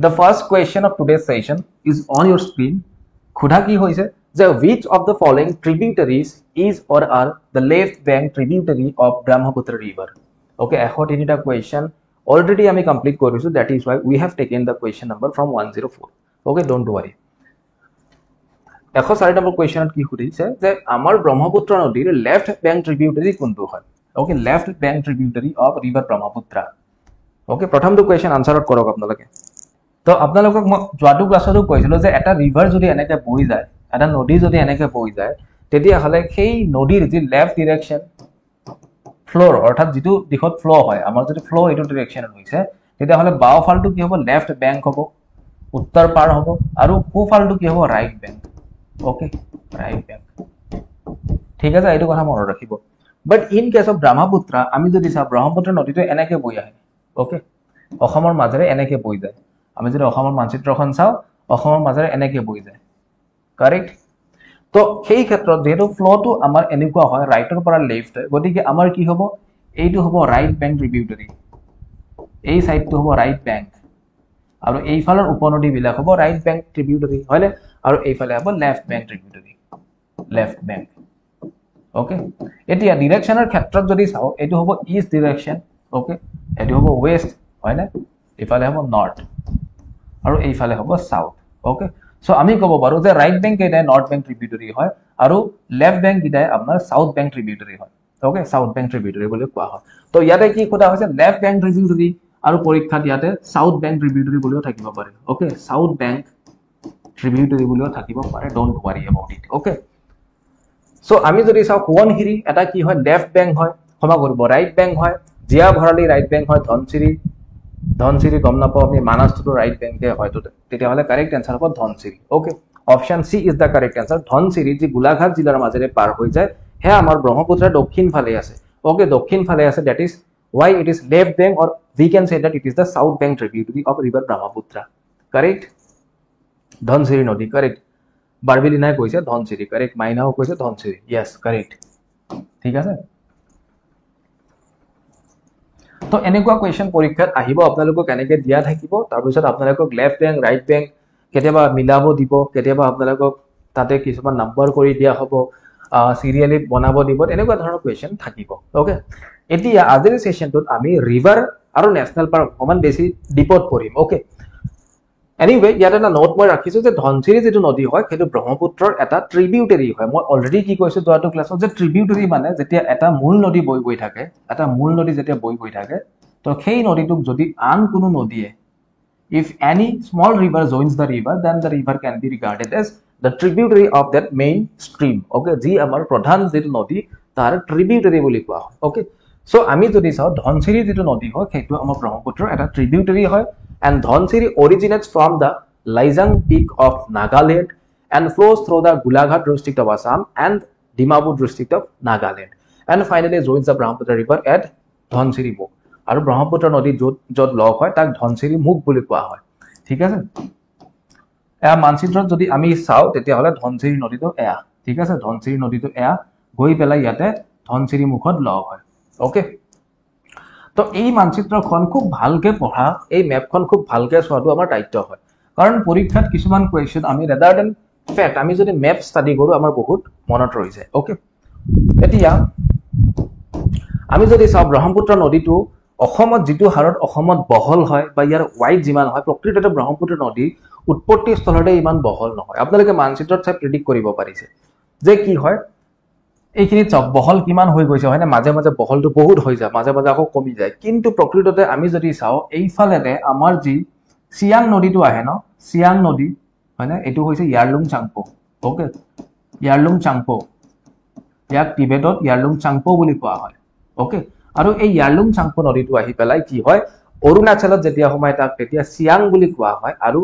The first question of today's session is on your screen. Khudha ki hoise je which of the following tributaries is or are the left bank tributary of Brahmaputra river? Okay, I got any question already I complete korisu, that is why we have taken the question number from 104. Okay, don't worry. 104 number question কি সুধিছে যে আমাৰ ব্ৰহ্মপুত্ৰ নদীৰ left bank tributary কোনটো হয়? Okay, left bank tributary of river Brahmaputra. Okay, প্ৰথমটো question আনসাৰত কৰক আপোনালোকে। তো আপোনালোকক মই যোৱাটো ক্লাছতো কৈছিলো যে এটা ৰিভাৰ যদি এনেকৈ বৈ যায়, এটা নদী যদি এনেকৈ বৈ যায়, তেতিয়াহ'লে সেই নদীৰ যি লেফট ডিৰেকশ্যন ফ্ল'ৰ অৰ্থাৎ যিটো দিশত ফ্ল' হয়, আমাৰ যদি ফ্ল' এইটো ডিৰেকশ্যনত হৈছে, তেতিয়াহ'লে বাওঁফালটো কি হ'ব? লেফট বেংক হ'ব, উত্তৰ পাৰ হ'ব, আৰু সোঁফালটো কি হ'ব? Right bank. Okay, right bank. ঠিক আছে, এইটো কথা মনত ৰাখিব। বাট ইন কেছ অফ ব্ৰহ্মপুত্ৰা আমি যদি চাওঁ, ব্ৰহ্মপুত্ৰ নদীটো এনেকৈ বৈ আহে। ওকে, অসমৰ মাজেৰে এনেকৈ বৈ যায়। আমি যদি অসমৰ মানচিত্ৰখন চাওঁ, অসমৰ মাজেৰে এনেকৈ বৈ যায়। কাৰেক্ট? তো সেই ক্ষেত্ৰত যেহেতু ফ্ল'টো আমাৰ এনেকুৱা হয়, ৰাইটৰ পৰা লেফ্ট হয়, গতিকে আমাৰ কি হ'ব? এইটো হ'ব ৰাইট বেংক ট্ৰিবিউটাৰি, এই চাইডটো হ'ব ৰাইট বেংক, আৰু এইফালৰ উপনদীবিলাক হ'ব ৰাইট বেংক ট্ৰিবিউটাৰি, হয়নে? আৰু এইফালে হ'ব left bank tributary, left bank. Okay, এতিয়া ডিৰেকশ্যনৰ ক্ষেত্ৰত যদি চাওঁ, এইটো হ'ব ইষ্ট ডিৰেকশ্যন, ওকে, এইটো হ'ব ৱেষ্ট, হয়নে? এইফালে হ'ব নৰ্থ, আৰু এইফালে হ'ব সাউথ। ওকে, সো আমি ক'ব পাৰো যে ৰাইট বেংক কেইটাই নৰ্থ বেংক ট্ৰিবিউটাৰি হয়, আৰু লেফট বেংক কেইটাই আপোনাৰ সাউথ বেংক ট্ৰিবিউটাৰি হয়। ওকে, সাউথ বেংক ট্ৰিবিউটাৰি বুলি কোৱা হয়। তো ইয়াতে কি কোৱা হৈছে? লেফট বেংক ট্ৰিবিউটাৰি, আৰু পৰীক্ষাত ইয়াতে সাউথ বেংক ট্ৰিবিউটাৰি বুলিও থাকিব পাৰে। ওকে, সাউথ বেংক ট্ৰিবিউটাৰি বুলিও থাকিব পাৰে, don't worry about it. Okay, so আমি যদি চাওঁ, সোৱণশিৰি এটা কি হয়? লেফট বেংক হয়, ক্ষমা কৰিব ৰাইট বেংক হয়। জিয়া ভৰালি ৰাইট বেংক হয়। ধনচিৰি গম নাপাওঁ আমি, মানাছটো ৰাইট বেংকে হয়তো, তেতিয়াহ'লে কাৰেক্ট এনচাৰ হ'ব Dhansiri. Okay, option C is the correct answer. Dhansiri যি গোলাঘাট জিলাৰ মাজেৰে পাৰ হৈ যায়, সেয়া আমাৰ ব্ৰহ্মপুত্ৰৰ দক্ষিণ ফালে আছে। ওকে, দক্ষিণ ফালে আছে, that is why it is left bank, or we can say that it is the south bank tributary of river Brahmaputra. Correct? Dhansiri nodi, correct. Barbilinai koise Dhansiri, correct. Mainao koise Dhansiri, yes, correct. ঠিক আছে? তো এনেকুৱা question পৰীক্ষাত আহিব, আপোনালোকক কেনেকৈ দিয়া থাকিব, তাৰপিছত আপোনালোকক লেফট বেংক ৰাইট বেংক কেতিয়াবা মিলাব দিব, কেতিয়াবা আপোনালোকক তাতে কিছুমান নাম্বাৰ কৰি দিয়া হ'ব, চিৰিয়েলি বনাব দিব, এনেকুৱা ধৰণৰ কুৱেশ্যন থাকিব। ওকে, এতিয়া আজিৰ সেশনটোত আমি ৰিভাৰ আৰু নেশ্যনেল পাৰ্ক অকমান বেছি ডিপত পঢ়িম। ওকে, এনিৱে ইয়াত এটা নোট মই ৰাখিছো যে ধনচিৰি যিটো নদী হয়, সেইটো ব্ৰহ্মপুত্ৰৰ এটা ট্ৰিবিউটাৰি হয়। মই অলৰেডি কি কৈছো যোৱাটো ক্লাছত, যে ট্ৰিবিউটাৰি মানে যেতিয়া এটা মূল নদী বৈ গৈ থাকে, এটা মূল নদী যেতিয়া বৈ গৈ থাকে, তো সেই নদীটোক যদি আন কোনো নদীয়ে, if any small river joins the river, then the river can be regarded as the tributary of that main stream. Okay, যি আমাৰ প্ৰধান যিটো নদী তাৰ ট্ৰিবিউটাৰি বুলি কোৱা হয়। ওকে, সো আমি যদি চাওঁ, ধনচিৰি যিটো নদী হয়, সেইটো আমাৰ ব্ৰহ্মপুত্ৰৰ এটা ট্ৰিবিউটাৰি হয়, and Dhansiri originates from the Laijang Peak of Nagaland and flows through the Golaghat district of Assam and Dimapur district of Nagaland, and finally joins the Brahmaputra river at Dhansiri Mukh. আৰু ব্ৰহ্মপুত্ৰ নদী য'ত লগ হয় তাক ধনচিৰি মুখ বুলি কোৱা হয়। ঠিক আছে, এয়া মানচিত্ৰত যদি আমি চাওঁ, তেতিয়াহ'লে ধনচিৰি নদীটো এয়া, ঠিক আছে, ধনচিৰি নদীটো এয়া গৈ পেলাই ইয়াতে ধনচিৰি মুখত লগ হয়। ওকে, তো এই মানচিত্ৰখন খুব ভালকে পঢ়া, এই মেপখন খুব ভালকে চোৱাটো আমাৰ দায়িত্ব হয়, কাৰণ পৰীক্ষাত কিছুমান কুৱেশ্যন আমি ৰেডাৰ দেন ফেক্ট আমি যদি মেপ ষ্টাডি কৰোঁ, আমাৰ বহুত মনত ৰৈ যায়। ওকে, এতিয়া আমি যদি চাওঁ, ব্ৰহ্মপুত্ৰ নদীটো অসমত যিটো হাৰত অসমত বহল হয়, বা ইয়াৰ ৱাইড যিমান হয়, প্ৰকৃততে ব্ৰহ্মপুত্ৰ নদী উৎপত্তি স্থলতে ইমান বহল নহয়। আপোনালোকে মানচিত্ৰত চাই প্ৰেডিক্ট কৰিব পাৰিছে যে কি হয়, এইখিনি চাওক বহল কিমান হৈ গৈছে, হয়নে? মাজে মাজে বহলটো বহুত হৈ যায়, মাজে মাজে আকৌ কমি যায়, কিন্তু প্ৰকৃততে আমি যদি চাওঁ, এইফালেৰে আমাৰ যি চিয়াং নদীটো আহে ন, চিয়াং নদী, হয়নে? এইটো হৈছে ইয়াৰলুং চাংপো। ওকে, ইয়াৰলুং চাংপো, ইয়াক টিবেটত ইয়াৰলুং চাংপো বুলি কোৱা হয়। ওকে, আৰু এই ইয়াৰলুং চাংপো নদীটো আহি পেলাই কি হয়, অৰুণাচলত যেতিয়া সোমায় তাক তেতিয়া চিয়াং বুলি কোৱা হয়, আৰু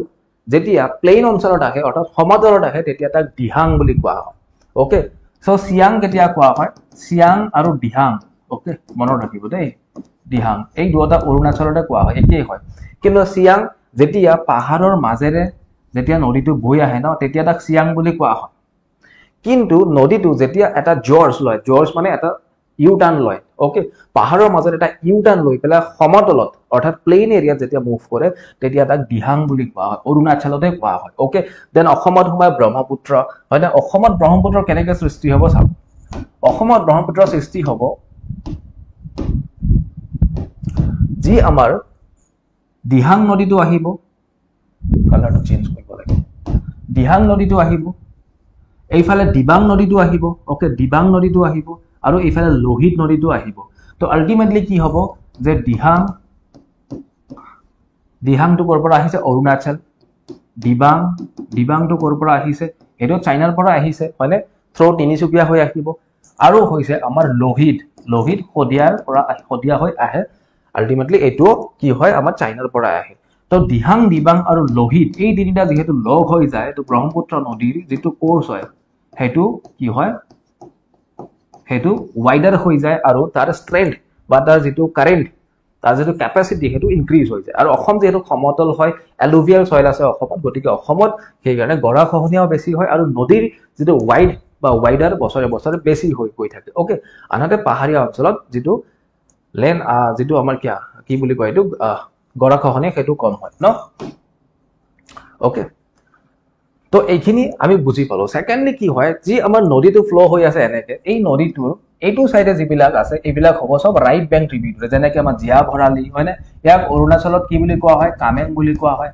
যেতিয়া প্লেইন অঞ্চলত আহে অৰ্থাৎ সমতলত আহে তেতিয়া তাক দিহাং বুলি কোৱা হয়। ওকে, সো চিয়াং কেতিয়া কোৱা হয়? চিয়াং আৰু দিহাং, ওকে, মনত ৰাখিব দেই, দিহাং এই দুটা অৰুণাচলতে কোৱা হয়, একেই হয়। কিন্তু চিয়াং যেতিয়া পাহাৰৰ মাজেৰে যেতিয়া নদীটো বৈ আহে ন, তেতিয়া তাক চিয়াং বুলি কোৱা হয়। কিন্তু নদীটো যেতিয়া এটা জৰ্জ লয়, জৰ্জ মানে এটা ইউ টাৰ্ণ লয়, ওকে পাহাৰৰ মাজত এটা ইউ টাৰ্ণ লৈ পেলাই সমতলত অৰ্থাৎ প্লেইন এৰিয়াত যেতিয়া মুভ কৰে তেতিয়া তাক দিহাং বুলি কোৱা হয় অৰুণাচলতে কোৱা হয় ওকে দেন অসমত সোমায় ব্ৰহ্মপুত্ৰ হয় না অসমত ব্ৰহ্মপুত্ৰ কেনেকৈ সৃষ্টি হ'ব চাওক অসমত ব্ৰহ্মপুত্ৰ সৃষ্টি হ'ব যি আমাৰ দিহাং নদীটো আহিব কালাৰটো চেঞ্জ কৰিব লাগিব দিহাং নদীটো আহিব এইফালে দিবাং নদীটো আহিব ওকে দিবাং নদীটো আহিব আৰু এইফালে লোহিত নদীটো আহিব তো আলটিমেটলি কি হ'ব যে দিহাংটো ক'ৰ পৰা আহিছে অৰুণাচল দিবাংটো ক'ৰ পৰা আহিছে এইটো চাইনাৰ পৰা আহিছে হয়নে থ্ৰু তিনিচুকীয়া হৈ আহিব আৰু হৈছে আমাৰ লোহিত শদিয়া হৈ আহে আলটিমেটলি এইটো কি হয় আমাৰ চাইনাৰ পৰা আহে তো দিহাং দিবাং আৰু লোহিত এই তিনিটা যেহেতু লগ হৈ যায় তো ব্ৰহ্মপুত্ৰ নদীৰ যেটো কোৰ্স হয় হেতু কি হয় হেতু ওয়াইডাৰ হৈ যায় আৰু তাৰ স্ট্ৰেংথ বা তাৰ যেটো কাৰেন্ট তাৰ যেটো ক্যাপাসিটি হেতু ইনক্ৰিজ হৈ যায় আৰু অসম যেহেতু সমতল হয় এলুভিয়াল সয়েল আছে অসমত গতিকে অসমত সেই কাৰণে গৰাখহনীয়াও বেছি হয় আৰু নদীৰ যেটো ওয়াইড বা ওয়াইডাৰ বছৰে বছৰে বেছি হৈ গৈ থাকে ওকে আনহাতে পাহাৰীয়া অঞ্চলত যেটো লেন যেটো আমাৰ কি বুলি কয় এটো গৰাখহনীয়া হেতু কম হয় ন ওকে তো এইখিনি আমি বুজি পালো সেকেন্ডলি কি হয় যি আমাৰ নদীটো ফ্লো হৈ আছে এনেকে এই নদীটোৰ এইটো সাইডে যিবিলাক আছে এইবিলাক হ'ব সব ৰাইট বেংক ট্ৰিবিউটাৰি যেনেকে আমাৰ জিয়া ভৰালি হয়নে ইয়াক অৰুণাচলত কি বুলি কোৱা হয় কামেং বুলি কোৱা হয়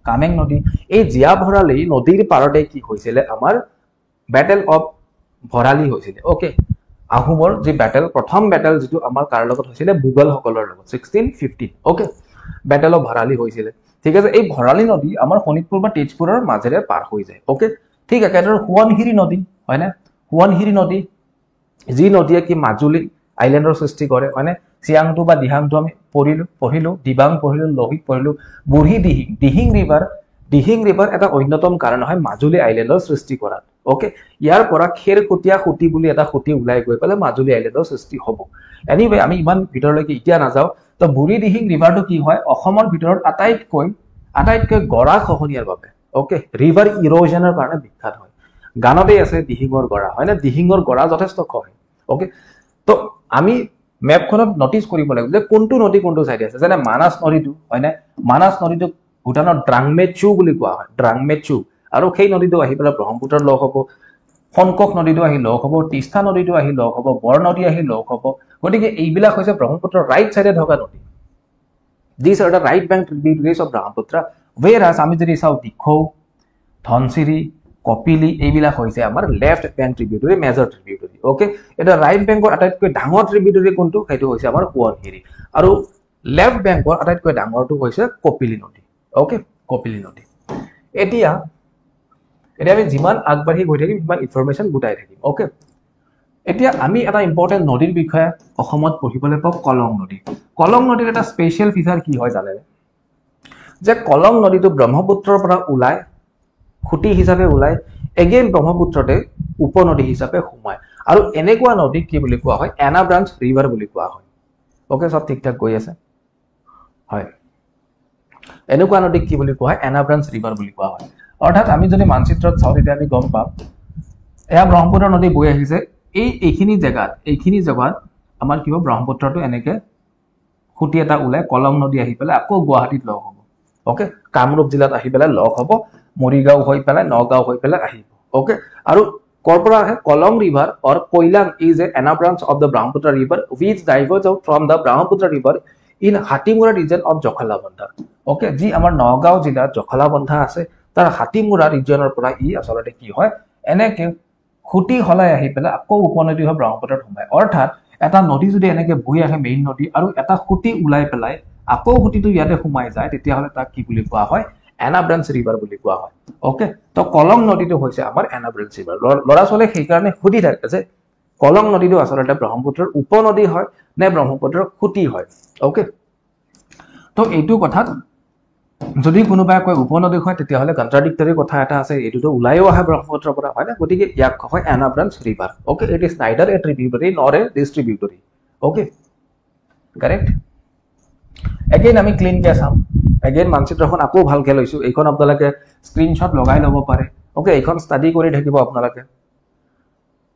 কামেং নদী এই জিয়া ভৰালি নদীৰ পাৰতে কি হৈছিল আমাৰ ব্যাটেল অফ ভৰালি হৈছিল ওকে আহোমৰ যি ব্যাটেল প্ৰথম ব্যাটেল যেটো আমাৰ কাৰ লগত হৈছিল মুগল সকলৰ লগত 1615 ওকে ব্যাটেল অফ ভৰালি হৈছিল ঠিক আছে এই ভৰালি নদী আমাৰ শোণিতপুৰ বা তেজপুৰৰ মাজেৰে পাৰ হৈ যায় ওকে ঠিক আছে সোৱণশিৰি নদী হয় না সোৱণশিৰি নদী যি নদীয়ে কি মাজুলী আইল্যান্ডৰ সৃষ্টি কৰে হয়নে সিয়াংটো বা দিহাংটো আমি পঢ়িলো দিবাং পঢ়িলো লোহিত পঢ়িলো বুঢ়ী দিহিং ৰিভাৰ এটা অন্যতম কাৰণ হয় মাজুলী আইল্যান্ডৰ সৃষ্টি কৰাত ওকে ইয়াৰ পৰা খেৰকুটিয়া খুটি বুলি এটা খুটি ওলাই গৈ পেলে মাজুলী আইল্যান্ডৰ সৃষ্টি হ'ব এনিৱে আমি ইমান ভিতৰলৈকে এতিয়া নাযাও তো বুঢ়ী দিহিং ৰিভাৰটো কি হয় অসমৰ ভিতৰত আটাইতকৈ গৰাখহনীয়াৰ বাবে ওকে ৰিভাৰ ইৰোজনৰ কাৰণে বিখ্যাত হয় গানতে আছে দিহিঙৰ গৰা হয় না দিহিঙৰ গৰা যথেষ্ট খহে ওকে তো আমি ম্যাপখনত নোটিস কৰিব লাগিব যে কোনটো নদী কোনটো সাইডে আছে যেনে মানাস নদীটো হয় না মানাস নদীটো ভুটানৰ ড্ৰাংমেচু বুলি কোৱা হয় ড্ৰাংমেচু আৰু সেই নদীটো আহি পেলাই ব্ৰহ্মপুত্ৰৰ লগ হ'ব ফনকক নদীটো আহি লগ হ'ব তিস্তা নদীটো আহি লগ হ'ব বৰ নদী আহি লগ হ'ব গতিকে এইবিলাক হৈছে ব্ৰহ্মপুত্ৰৰ ৰাইট সাইডে থকা নদী These are the right bank tributaries of Brahmaputra. Whereas আমি যদি চাও দিখৌ ধনচিৰি কপিলি এইবিলাক হৈছে আমাৰ লেফট ব্যাংক ট্ৰিবিউটাৰি মেজৰ ট্ৰিবিউটাৰি ওকে এটা ৰাইট ব্যাংকৰ আটাইতকৈ ডাঙৰ ট্ৰিবিউটাৰি কোনটো সেইটো হৈছে আমাৰ সোৱণশিৰি আৰু লেফট ব্যাংকৰ আটাইতকৈ ডাঙৰটো হৈছে কপিলি নদী ওকে কপিলি নদী এতিয়া আমি যিমান আগবাঢ়ি গৈ থাকিম সিমান ইনফৰমেশন গোটাই থাকিম ওকে এতিয়া আমি এটা ইম্পৰ্টেন্ট নদীৰ বিষয়ে অসমত পঢ়িবলৈ পাওঁ কলং নদীৰ এটা স্পেশাল ফিচাৰ কি হয় জানে যে কলং নদীটো ব্ৰহ্মপুত্ৰৰ পৰা ওলাই খুঁটি হিচাপে ওলাই এগেইন ব্ৰহ্মপুত্ৰতে উপনদী হিচাপে সোমায় আৰু এনেকুৱা নদী কি বুলি কোৱা হয় এনা ব্ৰাঞ্চ ৰিভাৰ বুলি কোৱা হয় ওকে সব ঠিক ঠাক গৈ আছে হয় এনেকুৱা নদী কি বুলি কোৱা হয় এনা ব্ৰাঞ্চ ৰিভাৰ বুলি কোৱা হয় অৰ্থাৎ আমি যদি মানচিত্ৰত চাওঁ তেতিয়া আমি গম পাম এয়া ব্ৰহ্মপুত্ৰ নদী বৈ আহিছে এইখিনি জায়গাত আমাৰ কি হ'ব ব্ৰহ্মপুত্ৰটো এনেকে খুঁটি এটা ওলাই কলং নদী আহি পেলাই আকৌ গুৱাহাটীত লগ হ'ব ওকে কামৰূপ জিলাত আহি পেলাই লগ হ'ব মৰিগাঁও হৈ পেলাই নগাঁও হৈ পেলাই আহিব ওকে আৰু কৰ পৰা আহে Kolong river or Kailang is an branch of the Brahmaputra river which diverges out from the Brahmaputra river in Hatimura region of Jakhalabandha okay যি আমাৰ নগাঁও জিলাত জখলাবন্ধা আছে তাৰ হাতীমুৰা ৰিজনৰ পৰা ই আচলতে কি হয় এনেকে খুঁটি হলাই আহি পেলাই আকৌ উপনদী হৈ ব্ৰহ্মপুত্ৰত সোমায় অৰ্থাৎ এটা নদী যদি এনেকে বৈ আহে মেইন নদী আৰু এটা খুঁটি ওলাই পেলাই আকৌ খুঁটিটো ইয়াতে সোমাই যায় তেতিয়াহ'লে তাক কি বুলি কোৱা হয় এনা ব্ৰাঞ্চ ৰিভাৰ বুলি কোৱা হয় ওকে তো কলং নদীটো হৈছে আমাৰ এনা ব্ৰাঞ্চ ৰিভাৰ ল'ৰা ছোৱালীয়ে সেইকাৰণে সুধি থাকে যে কলং নদীটো আচলতে ব্ৰহ্মপুত্ৰৰ উপনদী হয় নে ব্ৰহ্মপুত্ৰৰ খুঁটি হয় ওকে তো এইটো কথাত যদি কোনোবাই কয় উপনদী হয় তেতিয়াহ'লে কন্ট্ৰাডিক্টৰি কথা এটা আছে এইটোতো ওলাইও আহে ব্ৰহ্মপুত্ৰৰ পৰা হয় না গতিকে ইয়াক হয় an branch river okay it is neither a tributary nor a distributary okay correct again আমি ক্লিনকে চাম এগেইন মানচিত্ৰখন আকৌ ভালকে লৈছো এইখন আপোনালোকে স্ক্ৰীনশ্বট লগাই ল'ব পাৰে ওকে এইখন ষ্টাডি কৰি থাকিব আপোনালোকে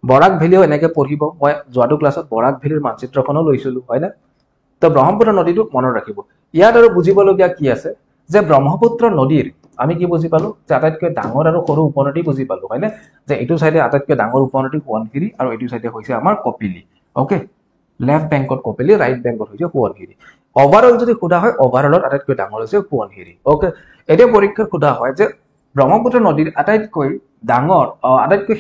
বৰাক ভেলীও এনেকে পঢ়িব মই যোৱাটো ক্লাছত বৰাক ভেলীৰ মানচিত্ৰখনো লৈছিলো হয় না তো ব্ৰহ্মপুত্ৰ নদীটো মনত ৰাখিব ইয়াত আৰু বুজিবলগীয়া কি আছে যে ব্ৰহ্মপুত্ৰ নদীৰ আমি কি বুজি পালো যে আটাইতকৈ ডাঙৰ আৰু সৰু উপনদী বুজি পালো হয়নে যে এইটো সাইডে আটাইতকৈ ডাঙৰ উপনদী সোৱণশিৰি আৰু এইটো সাইডে হৈছে আমাৰ কপিলি ওকে লেফট বেংকত কপিলি ৰাইট বেংকত হৈছে সোৱণশিৰি ওভাৰঅল যদি সোধা হয় ওভাৰঅলত আটাইতকৈ ডাঙৰ হৈছে সোৱণশিৰি ওকে এতিয়া পৰীক্ষাত সোধা হয় যে ব্ৰহ্মপুত্ৰ নদীৰ আটাইতকৈ ডাঙৰ আটাইতকৈ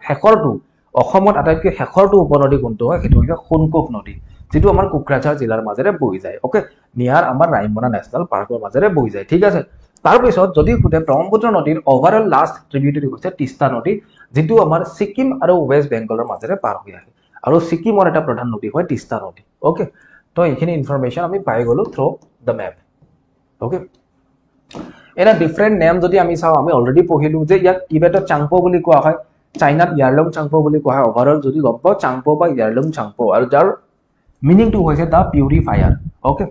শেষৰটো অসমত আটাইতকৈ শেষৰটো উপনদী কোনটো হয় সেইটো হৈছে সোণকোষ নদী যেটো আমাৰ কোকৰাঝাৰ জিলাৰ মাজেৰে বহি যায় ওকে নিয়াৰ আমাৰ ৰাইমনা নেশ্যনেল পাৰ্কৰ মাজেৰে বহি যায় ঠিক আছে তাৰ পিছত যদি খুদে ব্ৰহ্মপুত্ৰ নদীৰ ওভাৰঅল লাষ্ট ট্ৰিবিউটাৰি হৈছে তিস্তা নদী যেটো আমাৰ সিকিম আৰু ওয়েস্ট বেংগলৰ মাজেৰে পাৰ হৈ আহে আৰু সিকিমৰ এটা প্ৰধান নদী হয় তিস্তা নদী ওকে তো এইখিনি ইনফৰমেশন আমি পাই গলো থ্ৰু দ্য মেপ ওকে এনা ডিফাৰেন্ট নেম যদি আমি চাও আমি অলৰেডি পঢ়িলো যে ইয়াক টিবেটত চাংপো বুলি কোৱা হয় চাইনাত ইয়াৰলং চাংপো বুলি কোৱা হয় ওভাৰঅল যদি গম পাও চাংপো বা ইয়াৰলং চাংপো আৰু যাৰ মিনিং টু হৈছে দা পিউৰিফায়াৰ ওকে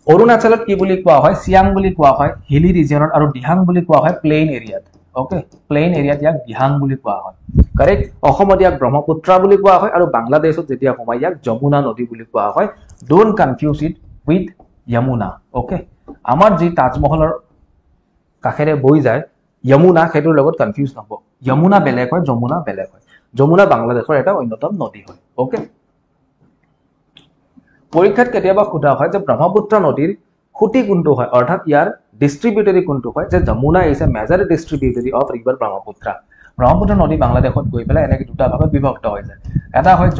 অৰুণাচলত কি বুলি কোৱা হয় সিয়াং বুলি কোৱা হয় হিলি ৰিজিয়নত আৰু দিহাং বুলি কোৱা হয় প্লেইন এৰিয়াত ওকে প্লেইন এৰিয়াত ইয়াক দিহাং বুলি কোৱা হয় কাৰেক্ট অসমত ইয়াক ব্ৰহ্মপুত্ৰ বুলি কোৱা হয় আৰু বাংলাদেশত যেতিয়া সোমাই ইয়াক যমুনা নদী বুলি কোৱা হয় don't confuse it with Yamuna okay আমাৰ যি তাজমহলৰ কাখেৰে বৈ যায় যমুনা হেতুৰ লগত কনফিউজ নহব যমুনা বেলেগ হয় যমুনা বেলেগ হয় যমুনা বাংলাদেশৰ এটা অন্যতম নদী হয় ওকে পৰীক্ষাত কেতিয়াবা সোধা হয় যে ব্ৰহ্মপুত্ৰ নদীৰ খুঁটি কোনটো হয় অৰ্থাৎ ইয়াৰ ডিস্ট্ৰিবিউটৰি কোনটো হয় যে Jamuna is a major distributary of river Brahmaputra Brahmaputra নদী বাংলাদেশত গৈ পেলাই এনেকৈ দুটা ভাগত বিভক্ত হৈ যায় এটা হয়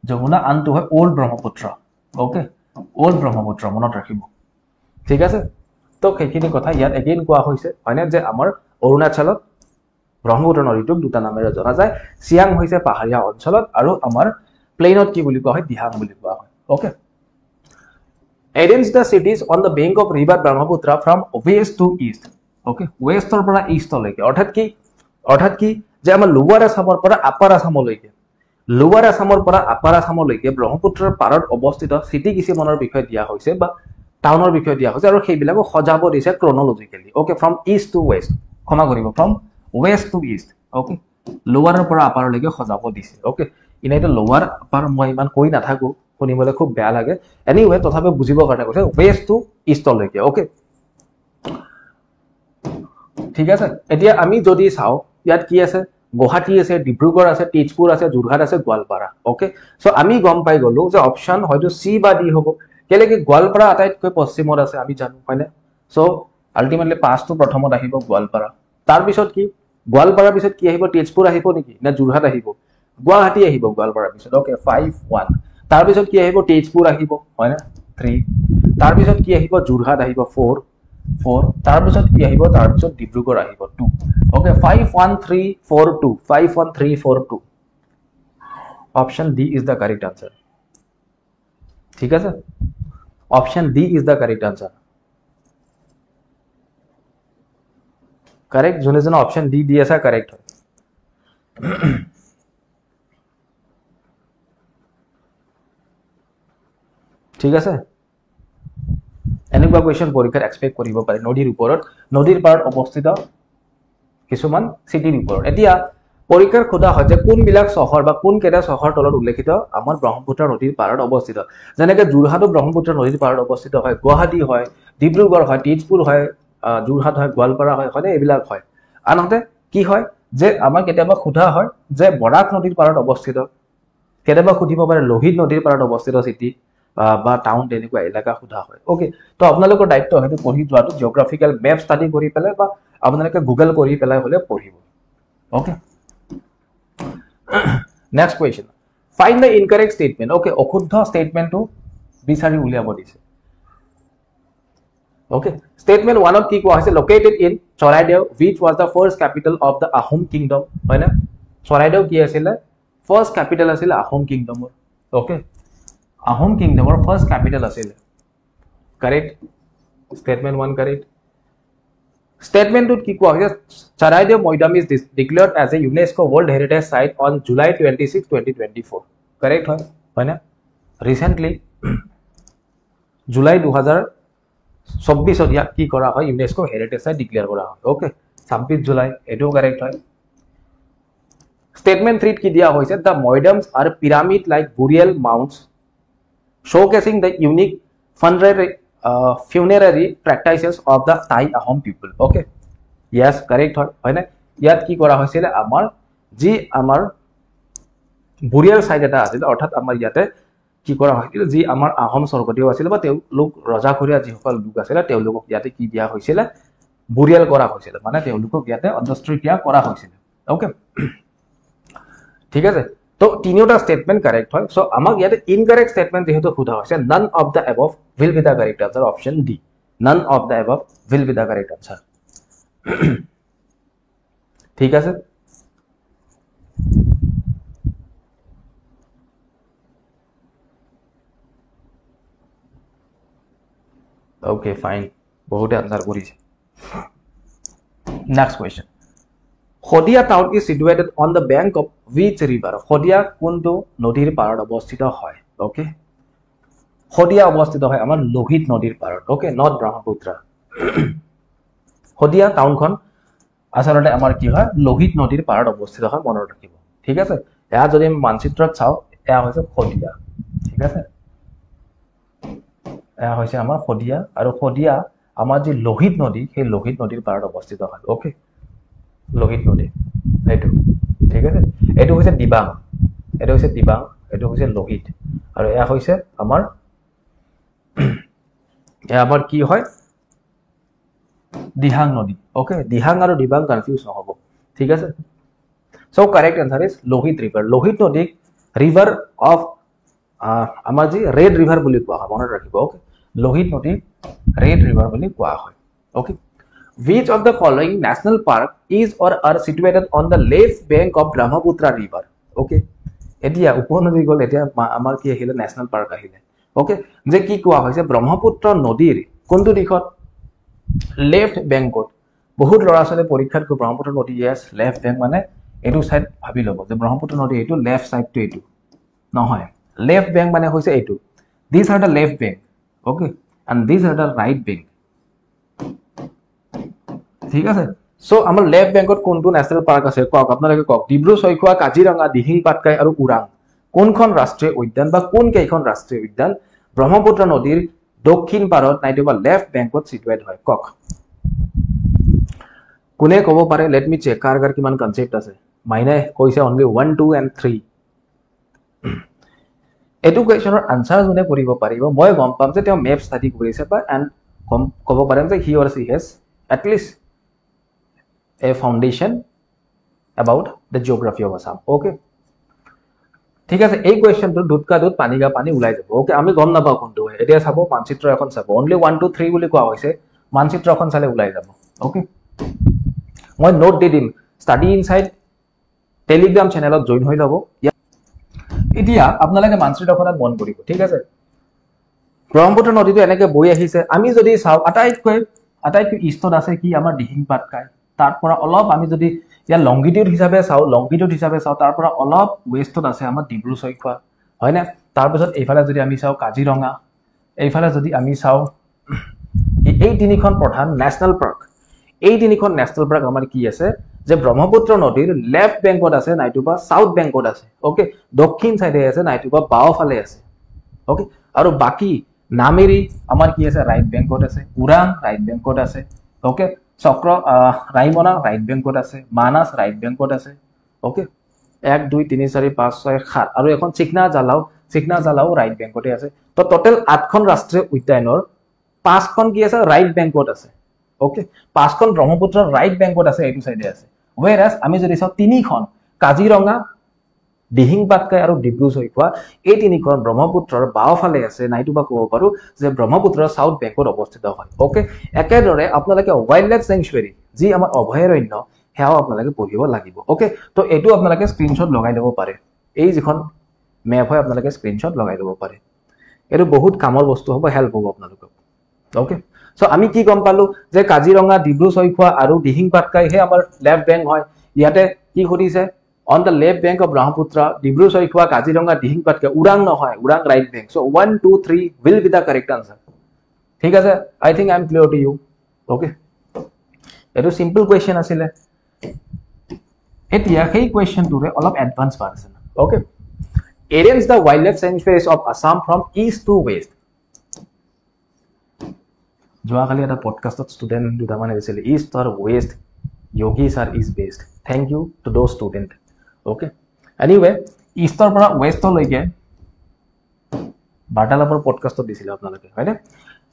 যমুনা আনটো হয় old Brahmaputra okay old Brahmaputra মনত ৰাখিব ঠিক আছে তো সেইখিনি কথা ইয়াত এগেইন কোৱা হৈছে হয়নে যে আমাৰ অৰুণাচলত ব্ৰহ্মপুত্ৰ নদীটোক দুটা নামেৰে জনা যায় সিয়াং হৈছে পাহাৰীয়া অঞ্চলত আৰু আমাৰ প্লেইনত কি বুলি কোৱা হয় দিহাং বুলি কোৱা হয় okay arrange the cities on the bank of river brahmaputra from west to east okay westৰ পৰা eastলৈকে অৰ্থাৎ কি যে আমাৰ লোৱাৰ আসামৰ পৰা আপাৰ আসামলৈকে লোৱাৰ আসামৰ পৰা আপাৰ আসামলৈকে ব্ৰহ্মপুত্ৰৰ পাৰত অৱস্থিত সিটি কিছুমানৰ বিষয়ে দিয়া হৈছে বা টাউনৰ বিষয়ে দিয়া হৈছে আৰু সেইবিলাকো সজাব দিছে chronologically okay from east to west ক্ষমা কৰিব from west to east okay লোৱাৰৰ পৰা আপাৰলৈকে সজাব দিছে ওকে ইনাইটো লোৱাৰ আপাৰ মই ইমান কৈ নাথাকো শুনিবলৈ খুব বেয়া লাগে এনিৱে তথাপি বুজিবৰ কাৰণে কৈছে ওয়েস্ট টু ইষ্টলৈকে ওকে ঠিক আছে এতিয়া আমি যদি চাও ইয়াত কি আছে গুৱাহাটী আছে ডিব্ৰুগড় আছে তেজপুৰ আছে যোৰহাট আছে গোৱালপাৰা ওকে সো আমি গম পাই গলো যে অপশন হয়তো সি বা ডি হ'ব কেলে কি গোৱালপাৰা আটাইতকৈ পশ্চিমত আছে আমি জানো হয়নে সো আলটিমেটলি পাঁচটো প্ৰথমত আহিব গোৱালপাৰা তাৰ পিছত কি গোৱালপাৰাৰ পিছত কি আহিব তেজপুৰ আহিব নেকি না যোৰহাট আহিব গুৱাহাটী আহিব গোৱালপাৰাৰ পিছত ওকে 5-1 তাৰ পিছত কি আহিব তেজপুৰ আহিব হয়নে 3 তাৰ পিছত কি আহিব যোৰহাট আহিব 4 তাৰ পিছত কি আহিব তাৰ পিছত ডিব্ৰুগড় আহিব 2 okay 5-1-3-4-2 5-1-3-4-2 option D is the correct answer ঠিক আছে option D is the correct answer correct যোনে যোনে অপশন ডি দি আছে কারেক্ট হয় ঠিক আছে এনেকুৱা কোৱেশ্চন পৰীক্ষাত এক্সপেক্ট কৰিব পাৰি নদীৰ ওপৰত নদীৰ পাৰত অৱস্থিত কিছুমান সিটিৰ ওপৰত এতিয়া পৰীক্ষাৰ খোদা হয় যে কোনবিলাক চহৰ বা কোন কেইটা চহৰ তলত উল্লেখিত আমাৰ ব্ৰহ্মপুত্ৰ নদীৰ পাৰত অৱস্থিত যেনেকৈ যোৰহাটো ব্ৰহ্মপুত্ৰ নদীৰ পাৰত অৱস্থিত হয় গুৱাহাটী হয় ডিব্ৰুগড় হয় তেজপুৰ হয় যোৰহাট হয় গোৱালপাৰা হয় হয়নে এইবিলাক হয় আনহাতে কি হয় যে আমাৰ কেতিয়াবা খোদা হয় যে বৰাক নদীৰ পাৰত অৱস্থিত কেতিয়াবা খুদিব পাৰে লোহিত নদীৰ পাৰত অৱস্থিত সিটি বা টাউন তেনেকুৱা এলেকা সোধা হয় ওকে তো আপোনালোকৰ দায়িত্ব হেতু পঢ়ি যোৱাটো জিওগ্ৰাফিক্যাল মেপ ষ্টাডি কৰি পেলাই বা আপোনালোকে গুগল কৰি পেলাই হলে পঢ়িব okay next question find the incorrect statement okay অশুদ্ধ স্টেটমেন্টটো বিচাৰি উলিয়াব দিছে ওকে স্টেটমেন্ট 1 ত কি কোৱা হৈছে located in Charaideo which was the first capital of the Ahom kingdom হয় না চৰাইদেউ কি আছিল ফাৰ্স্ট ক্যাপিটাল আছিল আহোম কিংডমৰ okay Ahom kingdom or first capital asil correct statement 1 correct statement to ki koa hoye Charaideo Moidam is declared as a UNESCO World Heritage Site on July 26 2024 correct hoy na recently July 2024 ya ki kora hoy UNESCO Heritage Site declare kora hoy okay 26 July eto correct hoy Statement 3 কি দিয়া হৈছে the moidums are pyramid like burial mounds showcasing the unique funerary practices of the Thai Ahom people. Okay, yes, correct হয় না ইয়াত কি কৰা হৈছিল আমাৰ যি আমাৰ বুৰিয়াল সাইড এটা আছিল অৰ্থাৎ আমাৰ ইয়াতে কি কৰা হৈছিল যি আমাৰ আহোম স্বৰ্গদেউ আছিল বা তেওঁলোক ৰজাঘৰীয়া যিসকল লোক আছিল তেওঁলোকক ইয়াতে কি দিয়া হৈছিল বুৰিয়াল কৰা হৈছিল মানে তেওঁলোকক ইয়াতে অন্ত্যেষ্টিক্ৰিয়া কৰা হৈছিল ওকে ঠিক আছে তো তিনিটা স্টেটমেন্ট কারেক্ট হয় সো আমাক ইয়াতে ইনকারেক্ট স্টেটমেন্ট যেহেতু সোধা হৈছে none of the above will be the correct answer option D none of the above will be the correct answer ঠিক আছে okay fine বহুতে আনসার কৰিছে next question Khodia town is situated on the bank of which river? Khodia কোনটো নদীৰ পাৰত অৱস্থিত হয় okay Khodia অৱস্থিত হয় আমাৰ লোহিত নদীৰ পাৰত ওকে নট ব্ৰহ্মপুত্ৰ Khodia টাউনখন আসলতে আমাৰ কি হয় লোহিত নদীৰ পাৰত অৱস্থিত হয় মনত ৰাখিব ঠিক আছে এয়া যদি মানচিত্ৰত চাও এয়া হৈছে Khodia ঠিক আছে এয়া হৈছে আমাৰ Khodia আৰু Khodia আমাৰ যি লোহিত নদী সেই লোহিত নদীৰ পাৰত অৱস্থিত হয় ওকে লোহিত নদী এইটো ঠিক আছে এইটো হৈছে দিবাং এইটো হৈছে লোহিত আৰু এয়া হৈছে আমাৰ কি হয় দিহাং নদী ওকে দিহাং আৰু দিবাং কনফিউজ নহব ঠিক আছে so correct answer is Lohit river Lohit নদী ৰিভাৰ অফ আমাৰ যি ৰেড ৰিভাৰ বুলি কোৱা হয় মনত ৰাখিব ওকে লোহিত নদী ৰেড ৰিভাৰ বুলি কোৱা হয় okay Which of the following national park is or are situated on the left bank of Brahmaputra river? Okay. Etia uponodi gol etia amar ki ahile national park ahile. Okay. Je ki koa hoise Brahmaputra nodir kontu dikhot left bank ot bahut lora sale porikhat ko Brahmaputra nodi yes left bank mane etu side bhabi lobo je Brahmaputra nodi etu left side to etu nohoy left bank mane hoise etu these are the left bank okay and these are the right bank ঠিক আছে so আমাৰ left বেংকত কোনটো national park আছে কক আপোনালোকে কক ডিব্ৰু সৈখোৱা কাজিৰঙা দিহিং পাটকাই আৰু উৰাং কোনখন ৰাষ্ট্ৰীয় উদ্যান বা কোন কেইখন ৰাষ্ট্ৰীয় উদ্যান ব্ৰহ্মপুত্ৰ নদীৰ দক্ষিণ পাৰত নাইবা লেফট বেংকত সিটুৱেট হয় কক কোনে ক'ব পাৰে লেট মি চেক কাৰ কিমান কনসেপ্ট আছে মাইনে কৈছে অনলি 1 2 and 3 এটো কোৱেশ্চনৰ আনসাৰ জনে কৰিব পাৰিব মই গম পাম যে তেওঁ মেপ ষ্টাডি কৰিছে বা এন্ড ক'ব পাৰিম যে হি অৰ সি has at least a foundation about the geography of Assam okay ঠিক আছে এই কোৱেশ্চনটো দুটকা দুট পানী গা পানী উলাই যাব ওকে আমি গম নাপাও কোনটো হয় এতিয়া চাব মানচিত্ৰ এখন চাব only 1 2 3 বুলি কোৱা হৈছে মানচিত্ৰ এখন চালে উলাই যাব ওকে মই নোট দি দিম ষ্টাডি ইনসাইড টেলিগ্ৰাম চেনেলত জয়েন হৈ লব এতিয়া আপোনালোকে মানচিত্ৰখনত মন কৰিব ঠিক আছে ব্ৰহ্মপুত্ৰ নদীটো এনেকৈ বৈ আহিছে আমি যদি চাও আটাইতকৈ ইষ্টত আছে কি আমাৰ দিহিং পাটকাই তাৰ পৰা অলপ আমি যদি ইয়া লংগিটিউড হিচাপে চাও তাৰ পৰা অলপ ওয়েষ্টত আছে আমাৰ ডিব্ৰু সৈখোৱা হয় না তাৰ পিছত এইফালে যদি আমি চাও কাজিৰঙা এইফালে যদি আমি চাও এই তিনিখন প্ৰধান ন্যাশনাল পাৰ্ক এই তিনিখন ন্যাশনাল পাৰ্ক আমাৰ কি আছে যে ব্ৰহ্মপুত্ৰ নদীৰ লেফট বেংকত আছে নাইটোবা সাউথ বেংকত আছে ওকে দক্ষিণ সাইডে আছে নাইটোবা বাওফালে আছে ওকে আৰু বাকি নামেৰি আমাৰ কি আছে ৰাইট বেংকত আছে উৰাং ৰাইট বেংকত আছে ওকে চক্ৰ ৰাইমনা ৰাইট বেংকত আছে মানাস ৰাইট বেংকত আছে ওকে 1 2 3 4 5 6 7 আৰু এখন চিকনা জালাও ৰাইট বেংকতে আছে তো টোটাল 8খন ৰাষ্ট্ৰীয় উদ্যানৰ 5খন কি আছে ৰাইট বেংকত আছে ওকে 5খন ব্ৰহ্মপুত্ৰৰ ৰাইট বেংকত আছে এইটো সাইডে আছে whereas আমি যদি চাও 3খন কাজিৰঙা দিহিং পাটকাই আৰু ডিব্ৰু সৈখোৱা এই তিনিখন ব্ৰহ্মপুত্ৰৰ বাওফালে আছে নাইটোবা ক'ব পাৰো যে ব্ৰহ্মপুত্ৰৰ সাউথ বেংকত অৱস্থিত হয় ওকে একেদৰে আপোনালোকে ওয়াইল্ড লাইফ স্যাংচুৱেৰী যি আমাৰ অভয়াৰণ্য হেও আপোনালোকে পঢ়িব লাগিব ওকে তো এটো আপোনালোকে স্ক্ৰিনশ্বট লগাই ল'ব পাৰে এই যিখন মেপ হয় আপোনালোকে স্ক্ৰিনশ্বট লগাই ল'ব পাৰে এটো বহুত কামৰ বস্তু হ'ব হেল্প হ'ব আপোনালোকক ওকে সো আমি কি গম পালো যে কাজিৰঙা ডিব্ৰু সৈখোৱা আৰু দিহিং পাটকাই হে আমাৰ লেফট বেংক হয় ইয়াতে কি কৰিছে on the left bank of Brahmaputra Dibru Saikhwa Kaziranga Dihing Patkai Urang nohoy Urang right bank so 1 2 3 will be the correct answer ঠিক আছে I think I am clear to you okay এটো simple question asile এতিয়া সেই কুৱেশ্যনটোৰে অলপ advance version okay arrange the wildlife sanctuaries of Assam from east to west যোৱাকালি এটা পডকাষ্টত student দুটামানে দিছিল east আৰু west yogi sir is best thank you to those student okay anyway ইষ্টৰ পৰা ৱেষ্টলৈকে বাৰ্তালাপৰ পডকাষ্টত দিছিল আপোনালোকে হয়নে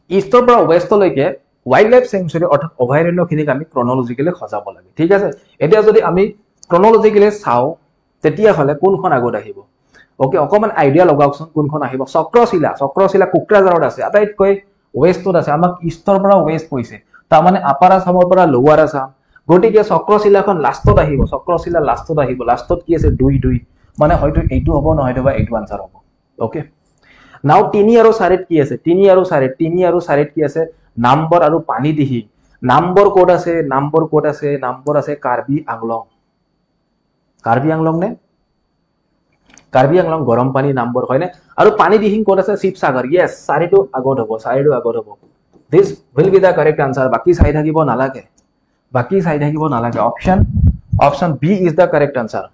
ইষ্টৰ পৰা ৱেষ্টলৈকে ওয়াইল্ড লাইফ সেঞ্চুৰী অৰ্থাৎ অভয়াৰণ্যখিনিক আমি ক্ৰনলজিক্যালি সজাব লাগে ঠিক আছে এতিয়া যদি আমি ক্ৰনলজিক্যালি চাও তেতিয়া হলে কোনখন আগত আহিব ওকে অকমান আইডিয়া লগাওকচোন কোনখন আহিব চক্ৰশিলা কুকৰাঝাৰত আছে আটাইতকৈ ৱেষ্টত আছে আমাক ইষ্টৰ পৰা ৱেষ্ট কৈছে তাৰ মানে আপাৰ আসামৰ পৰা লোৱাৰ আসাম গটিকে চক্ৰশিলাখন লাষ্টত আহিব লাষ্টত কি আছে 2 মানে হয়তো এইটো হ'ব নহয়তো বা এইটো আনসাৰ হ'ব ওকে নাও 3 আৰু 4 কি আছে 3 আৰু 4 কি আছে নাম্বৰ আৰু পানী দিহি নাম্বৰ কোড আছে নাম্বৰ আছে কাৰ্বি আংলং নে কাৰ্বি আংলং গৰম পানী নাম্বৰ হয়নে আৰু পানী দিহিং কোড আছে শিৱসাগৰ ইয়েস 4 টো আগত হ'ব this will be the correct answer বাকি চাই থাকিব নালাগে option B is the correct answer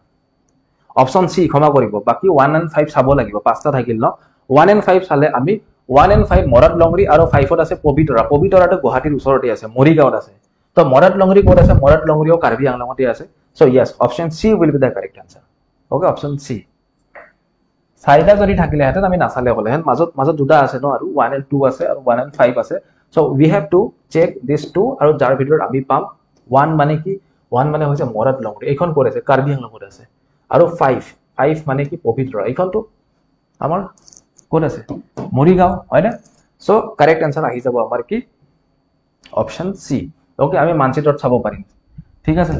option C ক্ষমা কৰিব বাকি 1 and 5 চাব লাগিব পাঁচটা থাকিল ন 1 and 5 চালে আমি 1 and 5 মৰাত লংৰি আৰু 5 ত আছে পবিতৰাটো গুৱাহাটীৰ ওচৰতে আছে মৰিগাঁৱত আছে তো মৰাত লংৰি কোড আছে মৰাত লংৰিও কাৰ্বি আংলঙতে আছে so yes option C will be the correct answer okay option C চাইটা যদি থাকিলে হেতেন আমি নাচালে হলে হেন মাজত দুটা আছে ন আৰু 1 and 2 আছে আৰু 1 and 5 আছে so we have to check this two আৰু যাৰ ভিতৰত আমি পাম 1 মানে কি 1 মানে হৈছে মৰাত লংৰি এইখন কোড আছে কাৰ্বি আংলঙত আছে আৰু 5 মানে কি পবিতৰা এইখনটো আমাৰ কোড আছে মৰিগাঁও হয় না সো কাৰেক্ট आंसर আহি যাব আমাৰ কি অপশন সি ওকে আমি মানচিত্ৰত চাব পাৰিম ঠিক আছে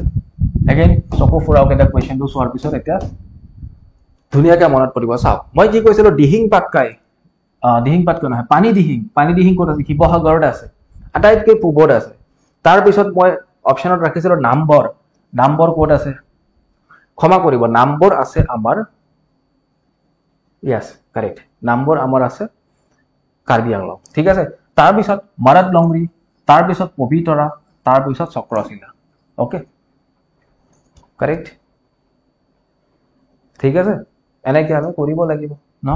এগেইন চকু ফুৰাও কেটা কোৱেশ্চনটো সোৱাৰ পিছত এতিয়া ধুনিয়াকে মনত পৰিব চাও মই কি কৈছিলো দিহিং পাটকাই নহয় পানী দিহিং কোড আছে শিৱসাগৰত আছে আটাইতকৈ পূবত আছে তাৰ পিছত মই অপশনত ৰাখিছিলো নাম্বৰ কোড আছে ক্ষমা কৰিব নাম্বৰ আছে আমাৰ yes correct নাম্বৰ আমাৰ আছে কাৰ্বি আংলং ঠিক আছে তাৰ পিছত মৰাত লংৰি তাৰ পিছত পবিতৰা তাৰ পিছত চক্ৰশিলা ওকে কাৰেক্ট ঠিক আছে এনেকে আমি কৰিব লাগিব ন